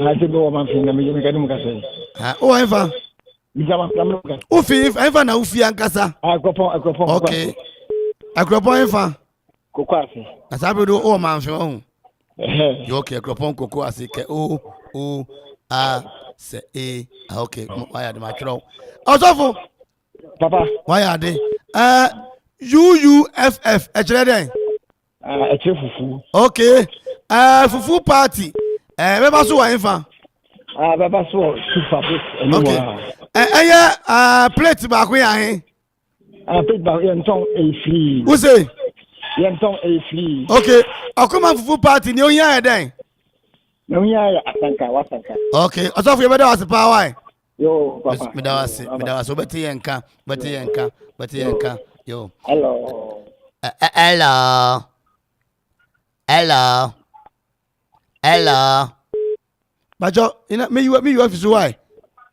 I think go man fin na me me kanu kase. Oh, Viva. Bijama plamu ka. Ufi Viva na ufi ankasa. Akropong. Okay. Akropong Viva. Kokwase. Asabe do o man fi ohun. You okay, Akropong koko asike o se okay, why are the matro? Also for Papa. Why are they? UUFF echere Fufu. Okay. Fufu party. Beba so wa infa. Beba so fabric. Okay. Plate ba ko ya he. Plate ba yenton free. Who say? Yenton free. Okay. Okoman Fufu party ni o yan e den. Na o yan wasanka. Okay. Also for beda was pa why? Yo, Papa. Me da was beti yenka. Yo. Hello. Hello. Bajo, me you office why?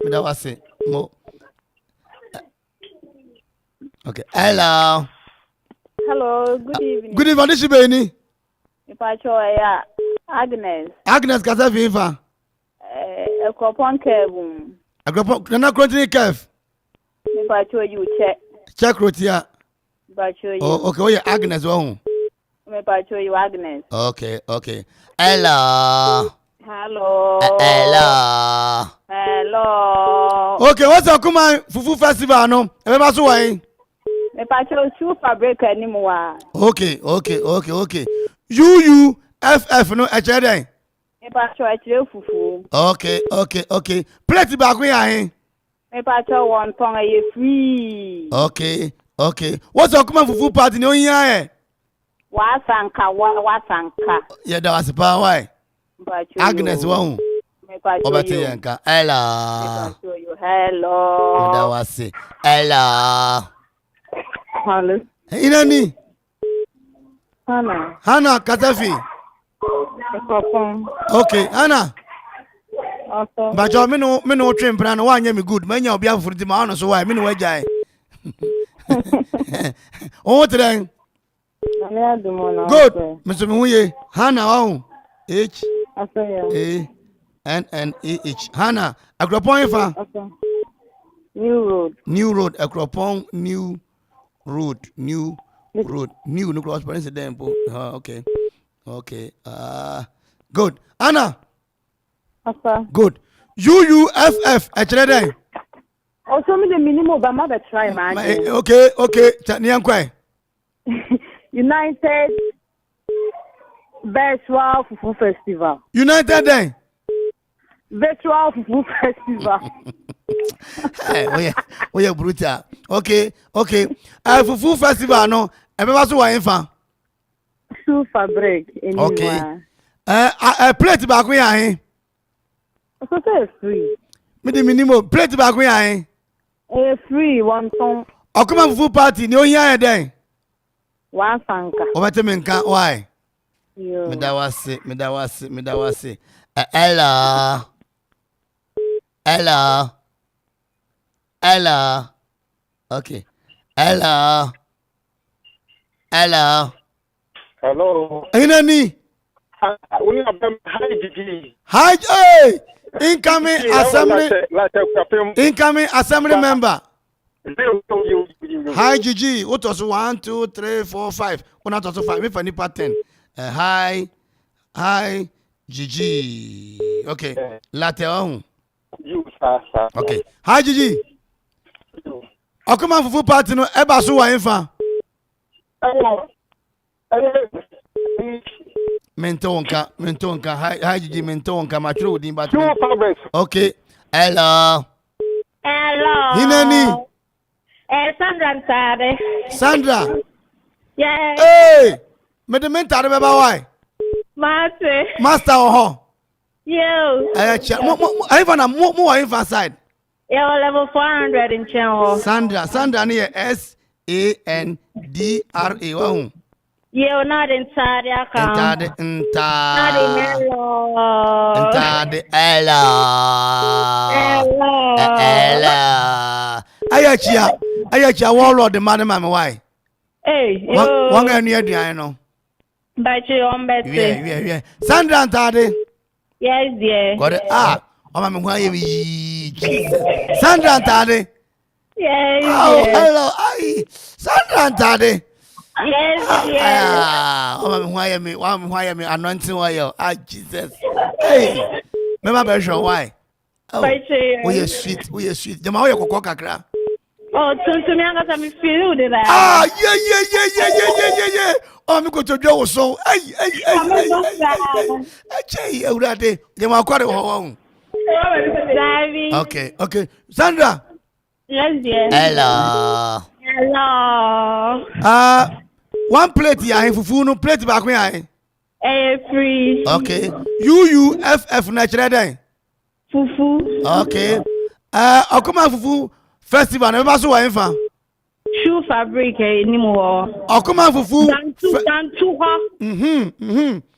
Me da was mo. Okay. Hello. Hello, good evening. Good evening, this is Benny. Ipacho ya Agnes. Agnes kasa fifa. Akropong-Akuapem. Nana Krotini Kef. Ipacho you check Rotia. Ipacho you. Oh, okay. Oh, yeah, Agnes one. Ipacho you Agnes. Okay. Hello. Okay, what's Okoman Fufu Festival no? Ebe so why? Ipacho shoe fabric anymore. Okay. UUFF no echere den. Ipacho echere fufu. Okay. Plate ba ko ya he. Ipacho won ton e free. Okay. What's Okoman Fufu party no hia e? Wasanka. Yeah, that was pa why? Agnes one. Obati yanka. Hello. That was it. Hello. Inani? Hannah Katafi. Okay, Hannah. But you me no train plan one year me good. Me nya obi afuriti ma ono so why me no wajai. Oh then. Good. Mr. Muye. Hannah wow. H A N N E H. Hannah. Akropong Ifa. New Road. Akropong New Road. New no cross parents them. Okay. Good. Anna. Good. UUFF echere Also me the minimum ba ma be try man. Okay. Niankwa. United Virtual Fufu Festival. United then. Virtual Fufu Festival. Hey, we are brutal. Okay. Fufu Festival no. Everybody so wa infa. Shoe fabric anymore. Okay. Plate ba ko ya he. So say free. Me the minimum plate ba ko ya he. Free one ton. Okoman Fufu party ni o hia den. Wasanka. Obete me nka why? Yo. Me da wase. Hello. Okay. Hello. Hello. Inani. Hi, hey! Incoming assembly member. Hi, Gigi. What was 1, 2, 3, 4, 5? One out of 5. If any pattern. Hi, Gigi. Okay. Latte on. Okay. Hi, Gigi. Okoman Fufu party no eba so wa infa. Mentonka. Hi, Gigi. Mentonka. Matro within but. Okay. Hello. Hineni. Sandra. Yeah. Hey. Me de mentare beba why? Master oho. Yo. Ivan mo wa infa side. Yeah, level 400 in Chenho. Sandra ni SANDRA wa. Yeah, not inside your account. Hello. Ayachia warlord the man mama why? Hey, yo. One guy near the no. But you on better. Yeah. Sandra and Tade. Yes, dear. Got it. Mama why you Sandra and Tade. Yes. Oh, hello. Sandra and Tade. Yes, yes. Why me anointing oil? Jesus. Hey. Remember better why? Oh. We are sweet. The ma we kokko kakra. Oh, to me anga me feel de la. Yeah. Oh, me go to do so. Hey. Hey, urade. The ma kware ho. Okay. Sandra. Yes, yes. Hello. One plate here, fufu no plate back here. Free. Okay. UUFF natural day. Fufu. Okay. Okoman Fufu festival na so wa infa. Shoe fabric ni mo. Okoman Fufu. Dantu ho.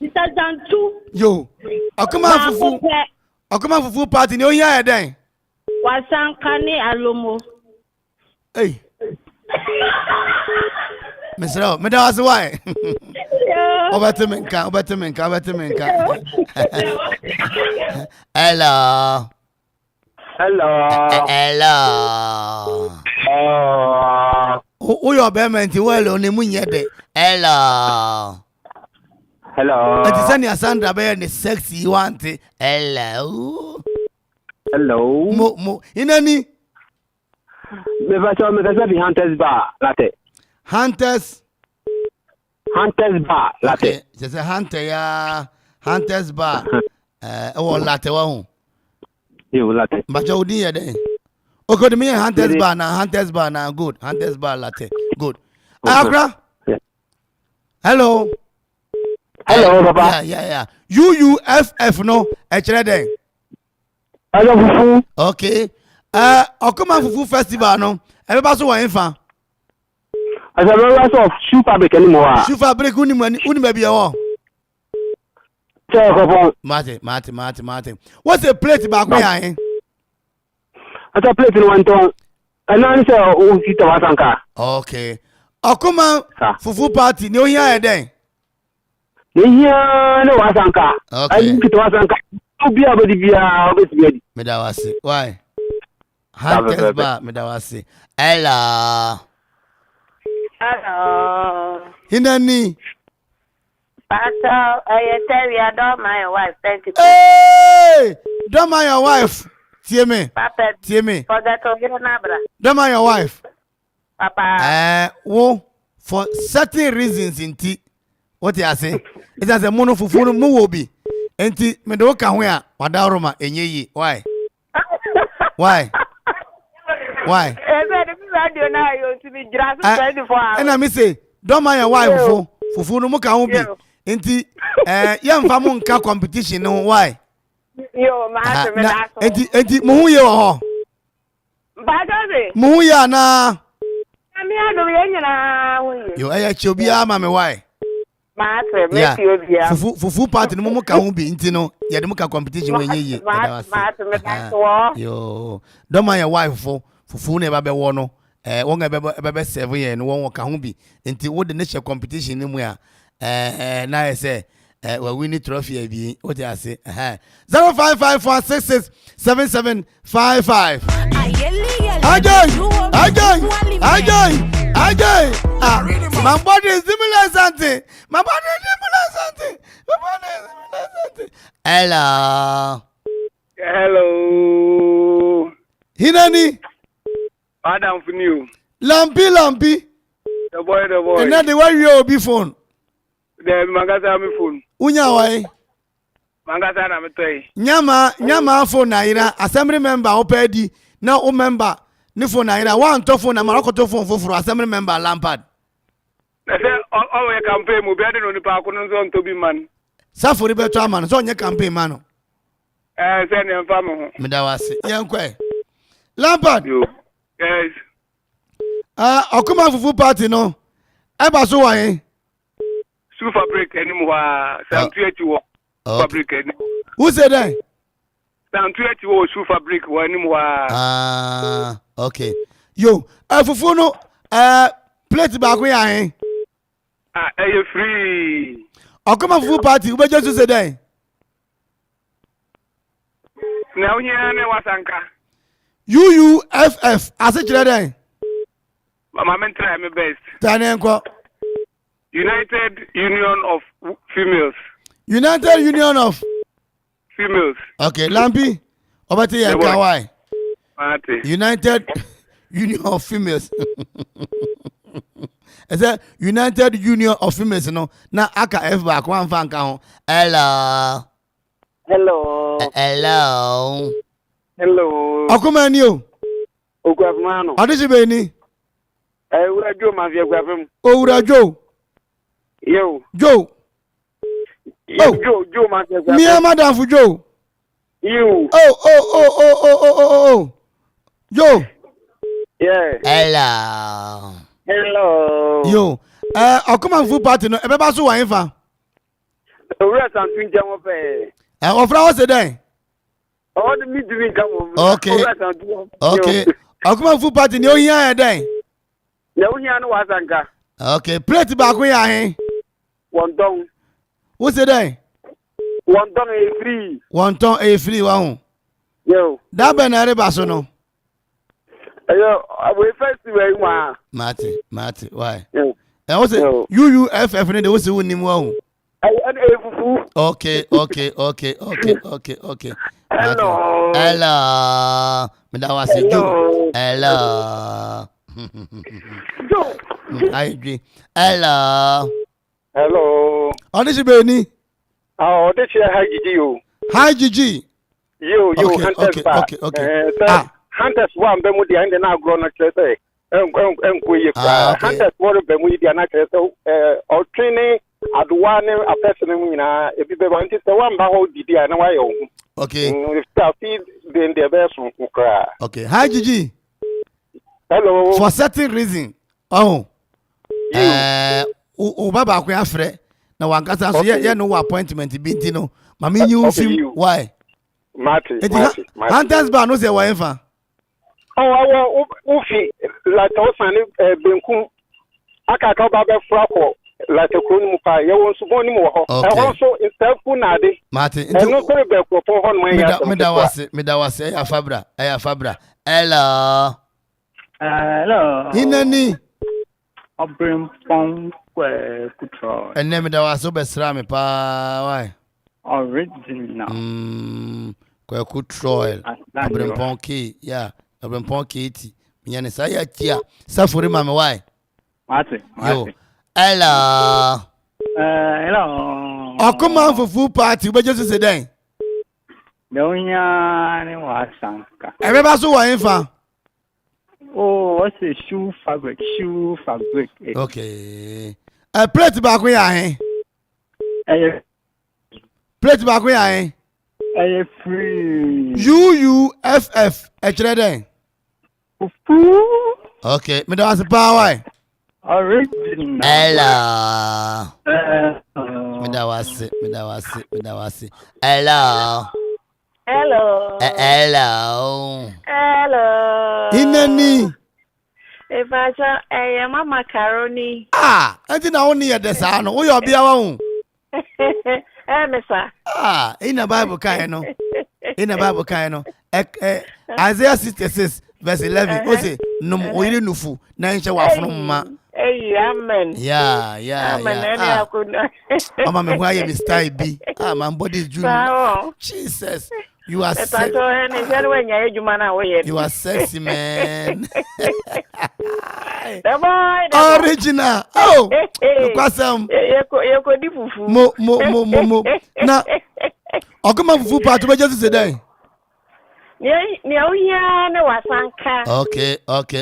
Mr. Dantu. Yo. Okoman Fufu party ni o here e den. Wasanka ni alomo. Hey. Mr. Me da was why? Obatamenka. Hello. Oh, your payment well on the munyede. Hello. It is any Sandra be the sexy want. Hello. Mo. Inani. Me va to me ka be Hunters Bar latte. Hunters Bar latte. Okay. Just a hunter ya. Hunters Bar. Latte wa hu. Yo latte. But you dey there. Okay, the me Hunters Bar na good. Hunters Bar latte. Good. Agra. Yeah. Hello, Papa. Yeah. UUFF no. Echere den. Hello, Fufu. Okay. Okoman Fufu festival no. Everybody so wa infa. As a member of shoe fabric anymore. Shoe fabric uni baby o. Mate. What's the plate back where? As a plate in one ton. And answer o fit wasanka. Okay. Okoman Fufu party no here den. No wasanka. Okay. I fit wasanka. Obi abodi bia obesi. Me da wase. Why? Hunters Bar, me da wase. Hello. Hinani. Pastor, I tell you, I don't mind your wife. Thank you. Hey! Don't mind your wife. Tie me. Papa. Forget to get another. Don't mind your wife. Papa. For certain reasons in tea. What you say? It has a mono fufu mu obi. Enti me do ka ho a wadaroma enyeyi. Why? Radio now you to be just 24 hours. And I me say, don't mind your wife fufu no mu ka ho bi. Enti yemfa mo nka competition no why? Yo, master me that. Enti mo hu ye wo ho. Badaze. Mo hu ya na. Me ado ye nyina hu. Yo aya che obi ama me why? Master me ti obi a. Fufu party no mu ka ho bi enti no ye de mu ka competition we nyeye. Master me that wo. Yo, don't mind your wife fufu na eba be wo no. Won ebe 7 year no won ka ho bi enti wo de ne share competition ni mu a Now I say well, we need trophy be what I say 055467755. Ajay. My body is similar something. Hello. Hinani. Madam for new. Lampi. The boy. And then the one you be phone. The Mangasa me phone. Unya wai. Mangasa na me toy. Nyama phone na ira assembly member opedi na o member ni phone na ira one to phone na marokoto phone for assembly member Lampard. Na say all your campaign mo be ade no nipa ko no so to bi man. Safori beto man so onye campaign man no. Say ne mfa mo ho. Me da wase. Yenkwe. Lampard. Yes. Okoman Fufu party no. Eba so wan. Shoe fabric anymore. Some 280 fabric anymore. Who said that? Some 280 shoe fabric anymore. Okay. Yo, Fufu no plate back we are. You free. Okoman Fufu party, we just say that. Now here wasanka. UUFF as a children. Mama men try my best. Tanenko. United Union of Females. United Union of Females. Okay, Lampi. Obati ya kawai. United Union of Females. Is that United Union of Females no? Na aka F back one fan ka. Hello. Okoman yo. Ogwafmano. Adisi be ni. Ura Joe ma via gwafem. Ura Joe. Yo. Joe ma via gwafem. Me madam for Joe. You. Oh. Joe. Yeah. Hello. Yo. Okoman Fufu party no. Ebeba so wan fa. Ura Santun jamo pe. Ofra o se den. All the me doing come. Okay. Okoman Fufu party ni o hian e den. Na o hian no wasanka. Okay, plate back we are here. One don. What's it there? One don a free. One ton a free one. Yo. That be na rebaso no. Yo, we first we wa. Mati, why? Yo. And what's it? UUFF ne de what's it woni mu wa. Fufu. Okay. Hello. Me da was it. Hello. I agree. Hello. On this Benny. Oh, this is Hi Gigi. Hi Gigi. You Okay. Hunters one bemudi and now grown up say. Hunters one bemudi and or training at one a person if you want to say one baho Didi and why. Okay. If then the best cry. Okay. Hi Gigi. Hello. For certain reason. Oh. Baba ko afre na wankasa so ye no appointment bi ntino mama nyi wo film why Mati. Hunters ba no say why fa oh ufi la to sane benku aka ka ba be frako la te ko mu pa ye won so boni mu ho e ho so instefu na de Mati no ko be ko po hon man ya me da wase ya fabra hello Hinani Akropong-Akuapem. And name da was so besra me pa why? Original. Akropong-Akuapem, yeah. Akropong-Akuapem. Me and say ya tia. Safori mama why? Mate. Hello. Okoman Fufu party we just say den. Donya ni wasanka. Everybody so wa infa. Oh, what's a shoe fabric? Okay. Plate back we are. Plate back we are. Free. UUFF. Actually, okay. Me don't power. Original. Hello. Me da was. Hello. Hello. Inani. If I am a macaroni. Ah, I didn't know near the son. Oh, you'll be our in a Bible kind. In a Bible kind. Isaiah 66, verse 11. Oh, say, no more nufu. Nature was from ma. Hey, amen. Yeah. Mama, why you style be? Ah, my body's June. Jesus. You are sexy. You are sexy, man. Original. Oh, look at some. Mo. Now, Okoman fufu part we just today.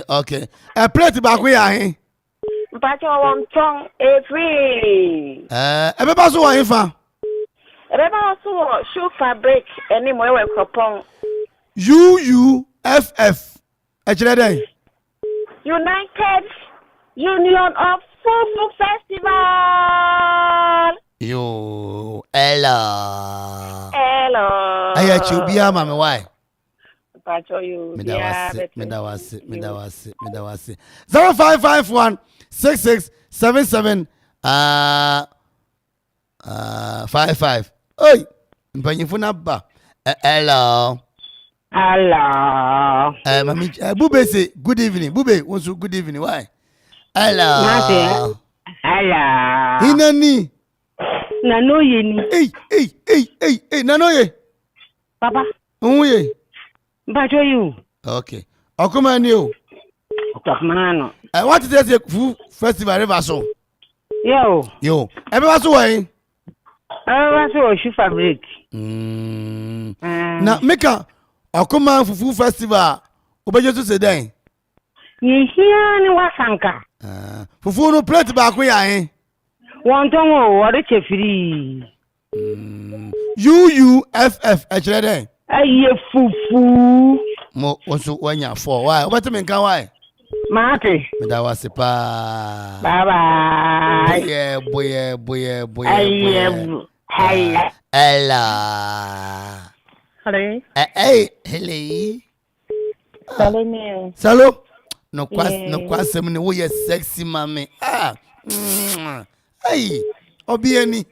Okay. A plate back we are here. Mpacho won tong free. Everybody so why fa? Everybody so shoe fabric any more Akropong. UUFF. Ejire United Union of Fufu Festival. Yo, hello. Aya chubia mama why? Mpacho you. Me da wase. 0551 6677 55. Oi, mpanyifu na ba. Hello. Mami, Bube say good evening. Bube wants to good evening. Why? Hello. Inani. Nanoye ni. Hey, Nanoye. Papa. Uye. Mpacho you. Okay. Okoman you. Okoman. What is the food festival ever so? Yo. Everybody so why? Everybody so shoe fabric. Na meka Okoman fufu festival. Obejo to say den. Ye here ni wasanka. Fufu no plate back we are. One tongo what it free. UUFF ejire den. Aye fufu. Mo wonso wanya for why? Obete me nkan why? Mate. Me da wase pa. Bye bye. Boy. Ella. Hello. Hey. Hello. Salo. No kwasem ni wo ye sexy mami. Hey. Obieni.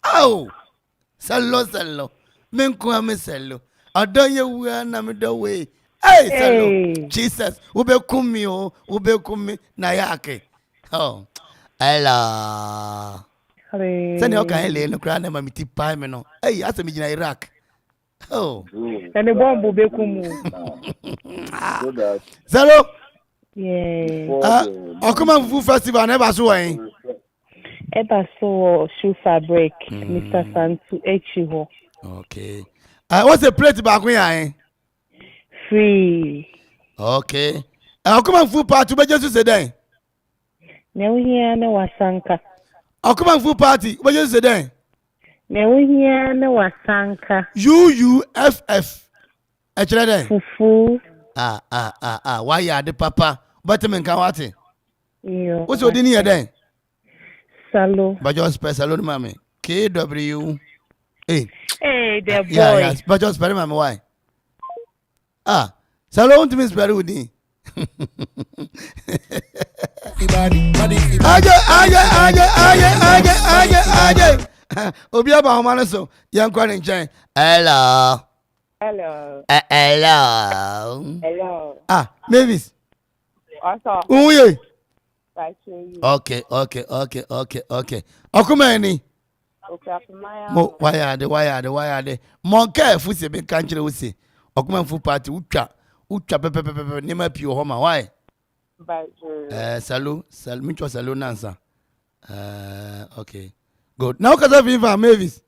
Au. Salo. Menku ame salo. Adonye wu na me do we. Hey, salo. Jesus. Ube kumi na yake. Oh. Ella. Sani oka hele no kra na mamiti pa me no. Hey, asa mi gina Iraq. Oh. Ene bombo be kumu. Zero. Yeah. Okoman Fufu Festival never so wen. Eba so shoe fabric Mr. Santu Echiho. Okay. What's the plate back here? Free. Okay. Okoman Fufu party be just say den. Ne wo hia na wasanka. Okoman Fufu party be just say den. Ne wo hia na wasanka. UUFF. Ejire den. Fufu. Why you the papa? But men can what? Yo. What's your dinner then? Salo. But just spell salo mami. KW. Hey, the boy. Yeah. But just spell mami why? Salo want me spell with me. Aje. Obi aba homane so. Yan kwa nchen. Hello. Mavis. What's up? Uye. Okay. Okumeni. Mo why are they? Monka fusi be kanchire wusi. Okuman fu party utwa pepe nema pio homa why? Salut mincho salut nansa. Okay. Good. Now kaza viva Mavis.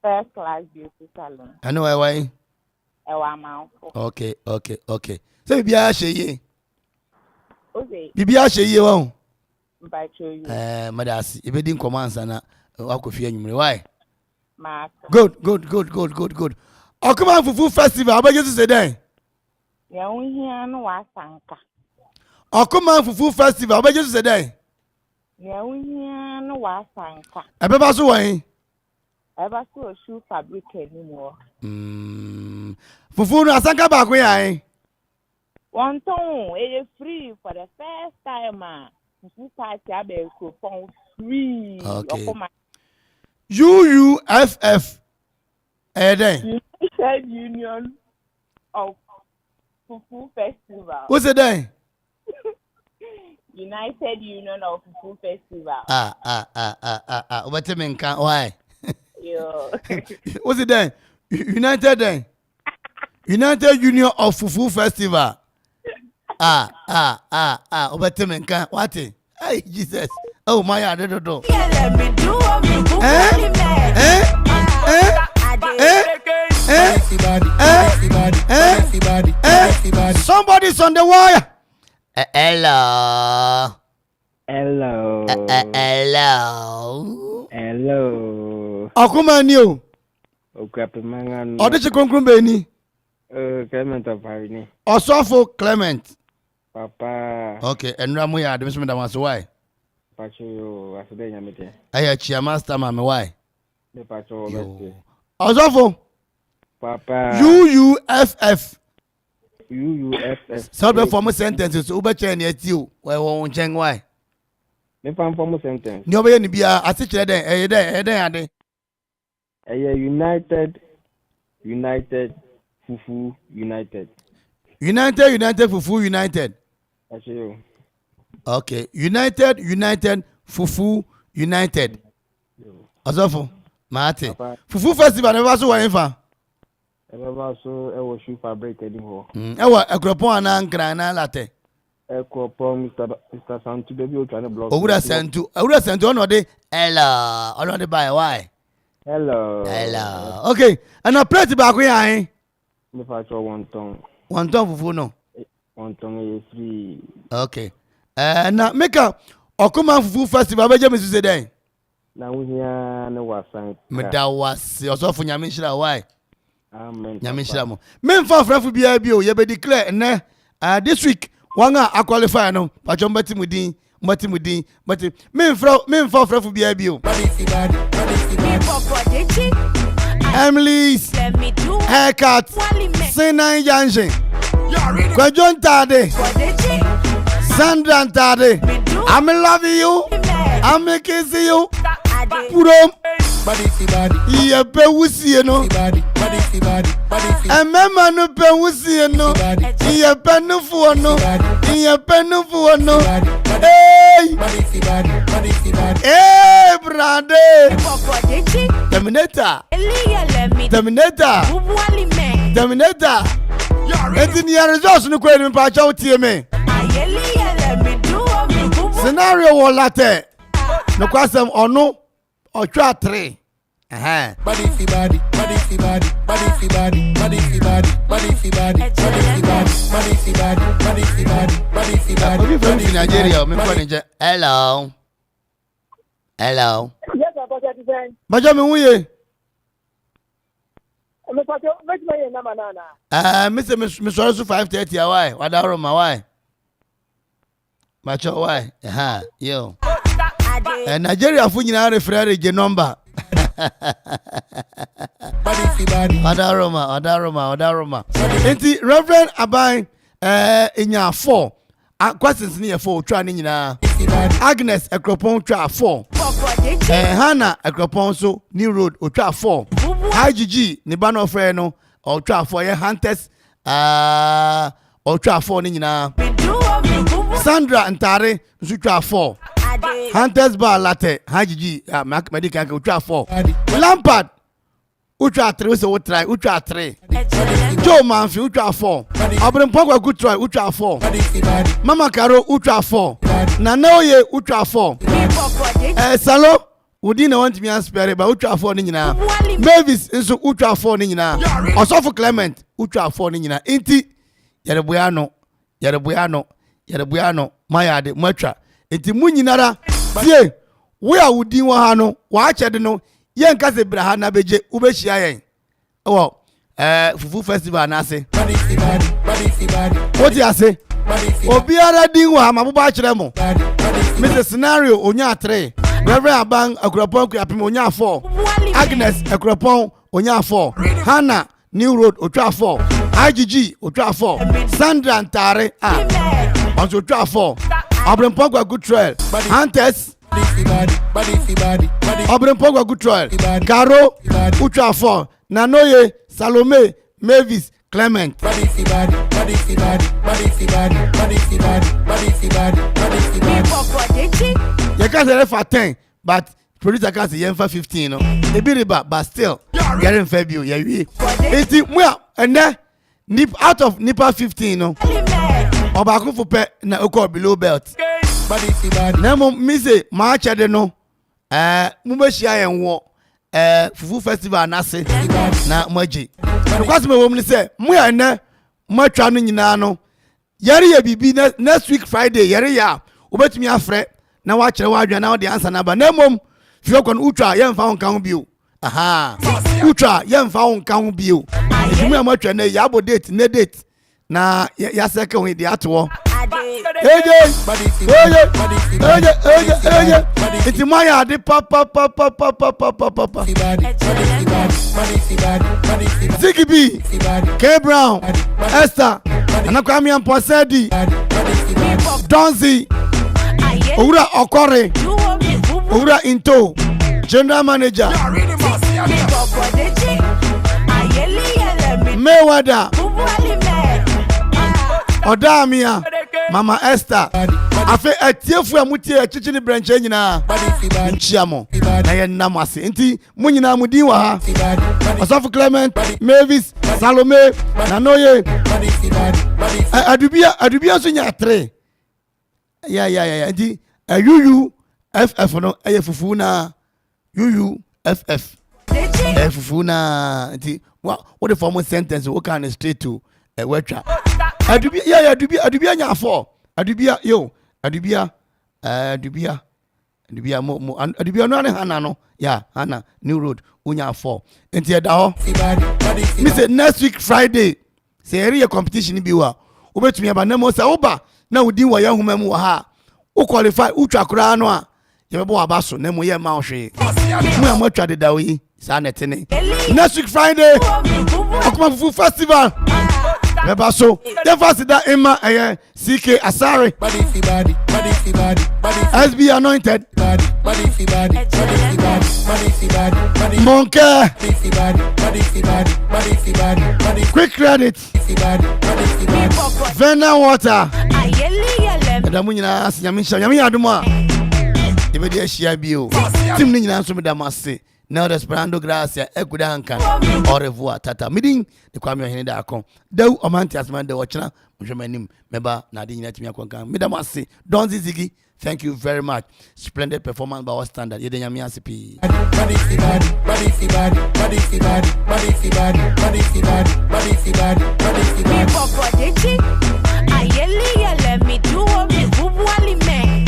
First class beauty salon. I know why. Amanfo. Okay. So bibia sheye. Okay. Bibia sheye won. Madasi. Ibedi nkomansa na Akuffo anyumre why? Good. Okoman Fufu Festival abaje say den. Ya unhia no wasanka. Okoman Fufu Festival abaje say den. Ya unhia no wasanka. Ebeba so wan. Eba so shoe fabric anymore. Fufu no asanka ba ko yan. One time, it is free for the first time. Fufu party Akropong free. Okay. Okoman. UUFF. United Union of Fufu Festival. What's it then? United Union of Fufu Festival. What you mean? Why? Yo. What's it then? United then? United Union of Fufu Festival. What you mean? What? Hey, Jesus. Oh my God, I don't know. Somebody's on the wire. Hello. Hello. Hello. Okoman you. Akuffo. Odeche konkron beni. Clement of Barima. Osofo Clement. Papa. Okay, and Ramu ya admission that was why. Pacho asede nyamete. Aya chia master mama why? The pacho best. Osofo. Papa. UUFF. UUFF. Solve form sentences ube chen yeti o. We won chen why? Me fan form sentence. Ni obe ni bia asichire den ade. United Fufu United. United Fufu United. Pacho. Okay, United Fufu United. Osofo. Mate. Fufu festival never so wa infa. Ever so I was shoe fabric anymore. Ewa Akropong na latte. Akropong Mr. Santu baby o trying to block. Owura Santu on the hello. On the by why? Hello. Okay, and a plate back we are. Me facho one tongue fufu no. One tongue is free. Okay. Na make a Okoman Fufu Festival beje me say den. Na we here na wasan. Me da was Osofo nyame nhira why? Amen. Nyame nhira mo. Me mfa frafo bia bi o ye be declare na this week one a qualify no pacho mbati mudin but me mfa frafo bia bi o. Emily's haircut Sinan Yanshin Kwajon Tade Sandra Tade I'm loving you I'm kissing you Purom Iye pe wusie no Emema no pe wusie no Iye pe nufu no Hey Hey brade Terminator Eti ni results no kwa ni pa cha tie me Scenario wo latte no kwasem ono otwa 3 body Nigeria me kwa nje hello Yes, about design. Bajo me wuye Me facho make me na banana. Me say me sorry so 5:30 why wadaro ma why Macho why yo Nigeria fu nyina referere je number Odaroma enti Reverend Aban inya 4 questions ni 4 twa ni nyina Agnes Akropong twa 4 Hannah Akropong so New Road otwa 4 IGG ni ba no frɛ no otwa 4 ye Hunters otwa 4 ni nyina Sandra Ntare so twa 4 Hunters bar latte IGG medical otwa 4 Lampard utwa 3 so we try utwa 3 Joe Manfi utwa 4 Abrempogwa good try utwa 4 Mama Karo utwa 4 Nanaoye utwa 4 Salo Udina want me aspire ba utwa 4 ni nyina Mavis nso utwa 4 ni nyina Osofo Clement utwa 4 ni nyina enti Yerebuano mayade matwa enti munyinara tie we a wudin wa ha no wa chede no yen kase bra ha na beje ubehia yen Fufu Festival na ase what you say obiara din wa mabuba kire mo Mr. Scenario onya 3 Reverend Aban Akropong-Akuapem onya 4 Agnes Akropong onya 4 Hannah New Road otwa 4 IGG otwa 4 Sandra Ntare also otwa 4 Obrempogwa good trial Hunters Obrempogwa good trial Caro otwa 4 Nanoye Salome Mavis Clement you can't say for 10 but producer can't say for 15 no e be riba but still getting February yeah it's and then nip out of nipa 15 no oba Akuffo pe na oko below belt na mo mi say ma chede no mo be shia yen wo fufu festival na se na maji because me wo mi say mo ya na mo atwa no nyina no yare ya bibi next week Friday yare ya obetumi afre na wa kire wa adwa na the answer na ba na mom fio kon utwa ye mfa honka ho bio aha utwa ye mfa honka ho bio etumi amatwa na ya abo date na date na ya seke ho di ato eje iti maya de papa Zigibi K Brown Esther anakwami amposedi Donzi Owura Okore Owura Into General Manager Mayweather Odamia Mama Esther afe atiefu amutie chichini branch nyina nchiamo na ye namase enti munyina mudi wa ha Osofu Clement Mavis Salome Nanoye adubia so nya 3 ya enti UUFF no eye fufu na UUFF fufu na enti what the formal sentence we can straight to wetcha adubia nya 4 adubia no ane hana no ya hana New Road unya 4 enti eda ho me say next week Friday say area competition bi wa obetumi aba na mo say oba na udin wa ya humamu wa ha o qualify utwa kura no a ye bebo abaso na mo ye ma ohwe mo ya mo twa de dawi sa netene next week Friday Okoman Fufu Festival Beba so the first that Emma CK Asare SB Anointed Monke Quick Credit Vena Water Damunyina asinyamisha nyami aduma Ibedi ashia bio Tim ni nyina so medamase Now Desperando Gracia Ekuda Hankan Au revoir Tata Meeting the Kwame Ohene Darko Deu Omanti Asman de Watchna Mjemanim Meba Nadi Nyati Miakwankan Midamasi Donzi Ziggy thank you very much splendid performance by our standard Yede Nyami Asipi let me do me bubuali me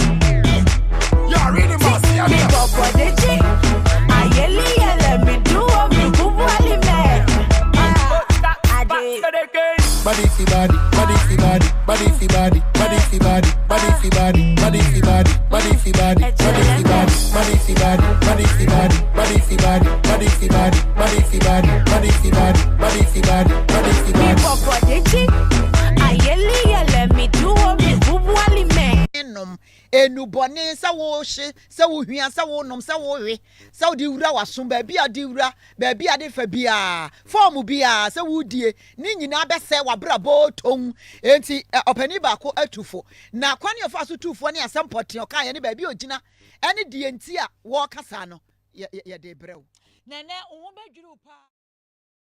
you really must see me let me do me bubuali me body fi body body fi body body fi body body fi body body fi body body fi body body fi body body fi body body fi body body fi body body fi body body fi body body fi body body fi body body fi body body fi body let me do me bubuali me enubone sa wo hye sa wo hwia sa wo nom sa wo we sa wo di wura waso ba bia di wura ba bia de fa bia form bia sa wo die ni nyina be se wabrabo ton enti opani ba ko atufo na kwani ofa so tufo ne asempoti o kan ye ne ba bia ogina ene die enti a wo kasa no ye de brew nene wo be dwuru pa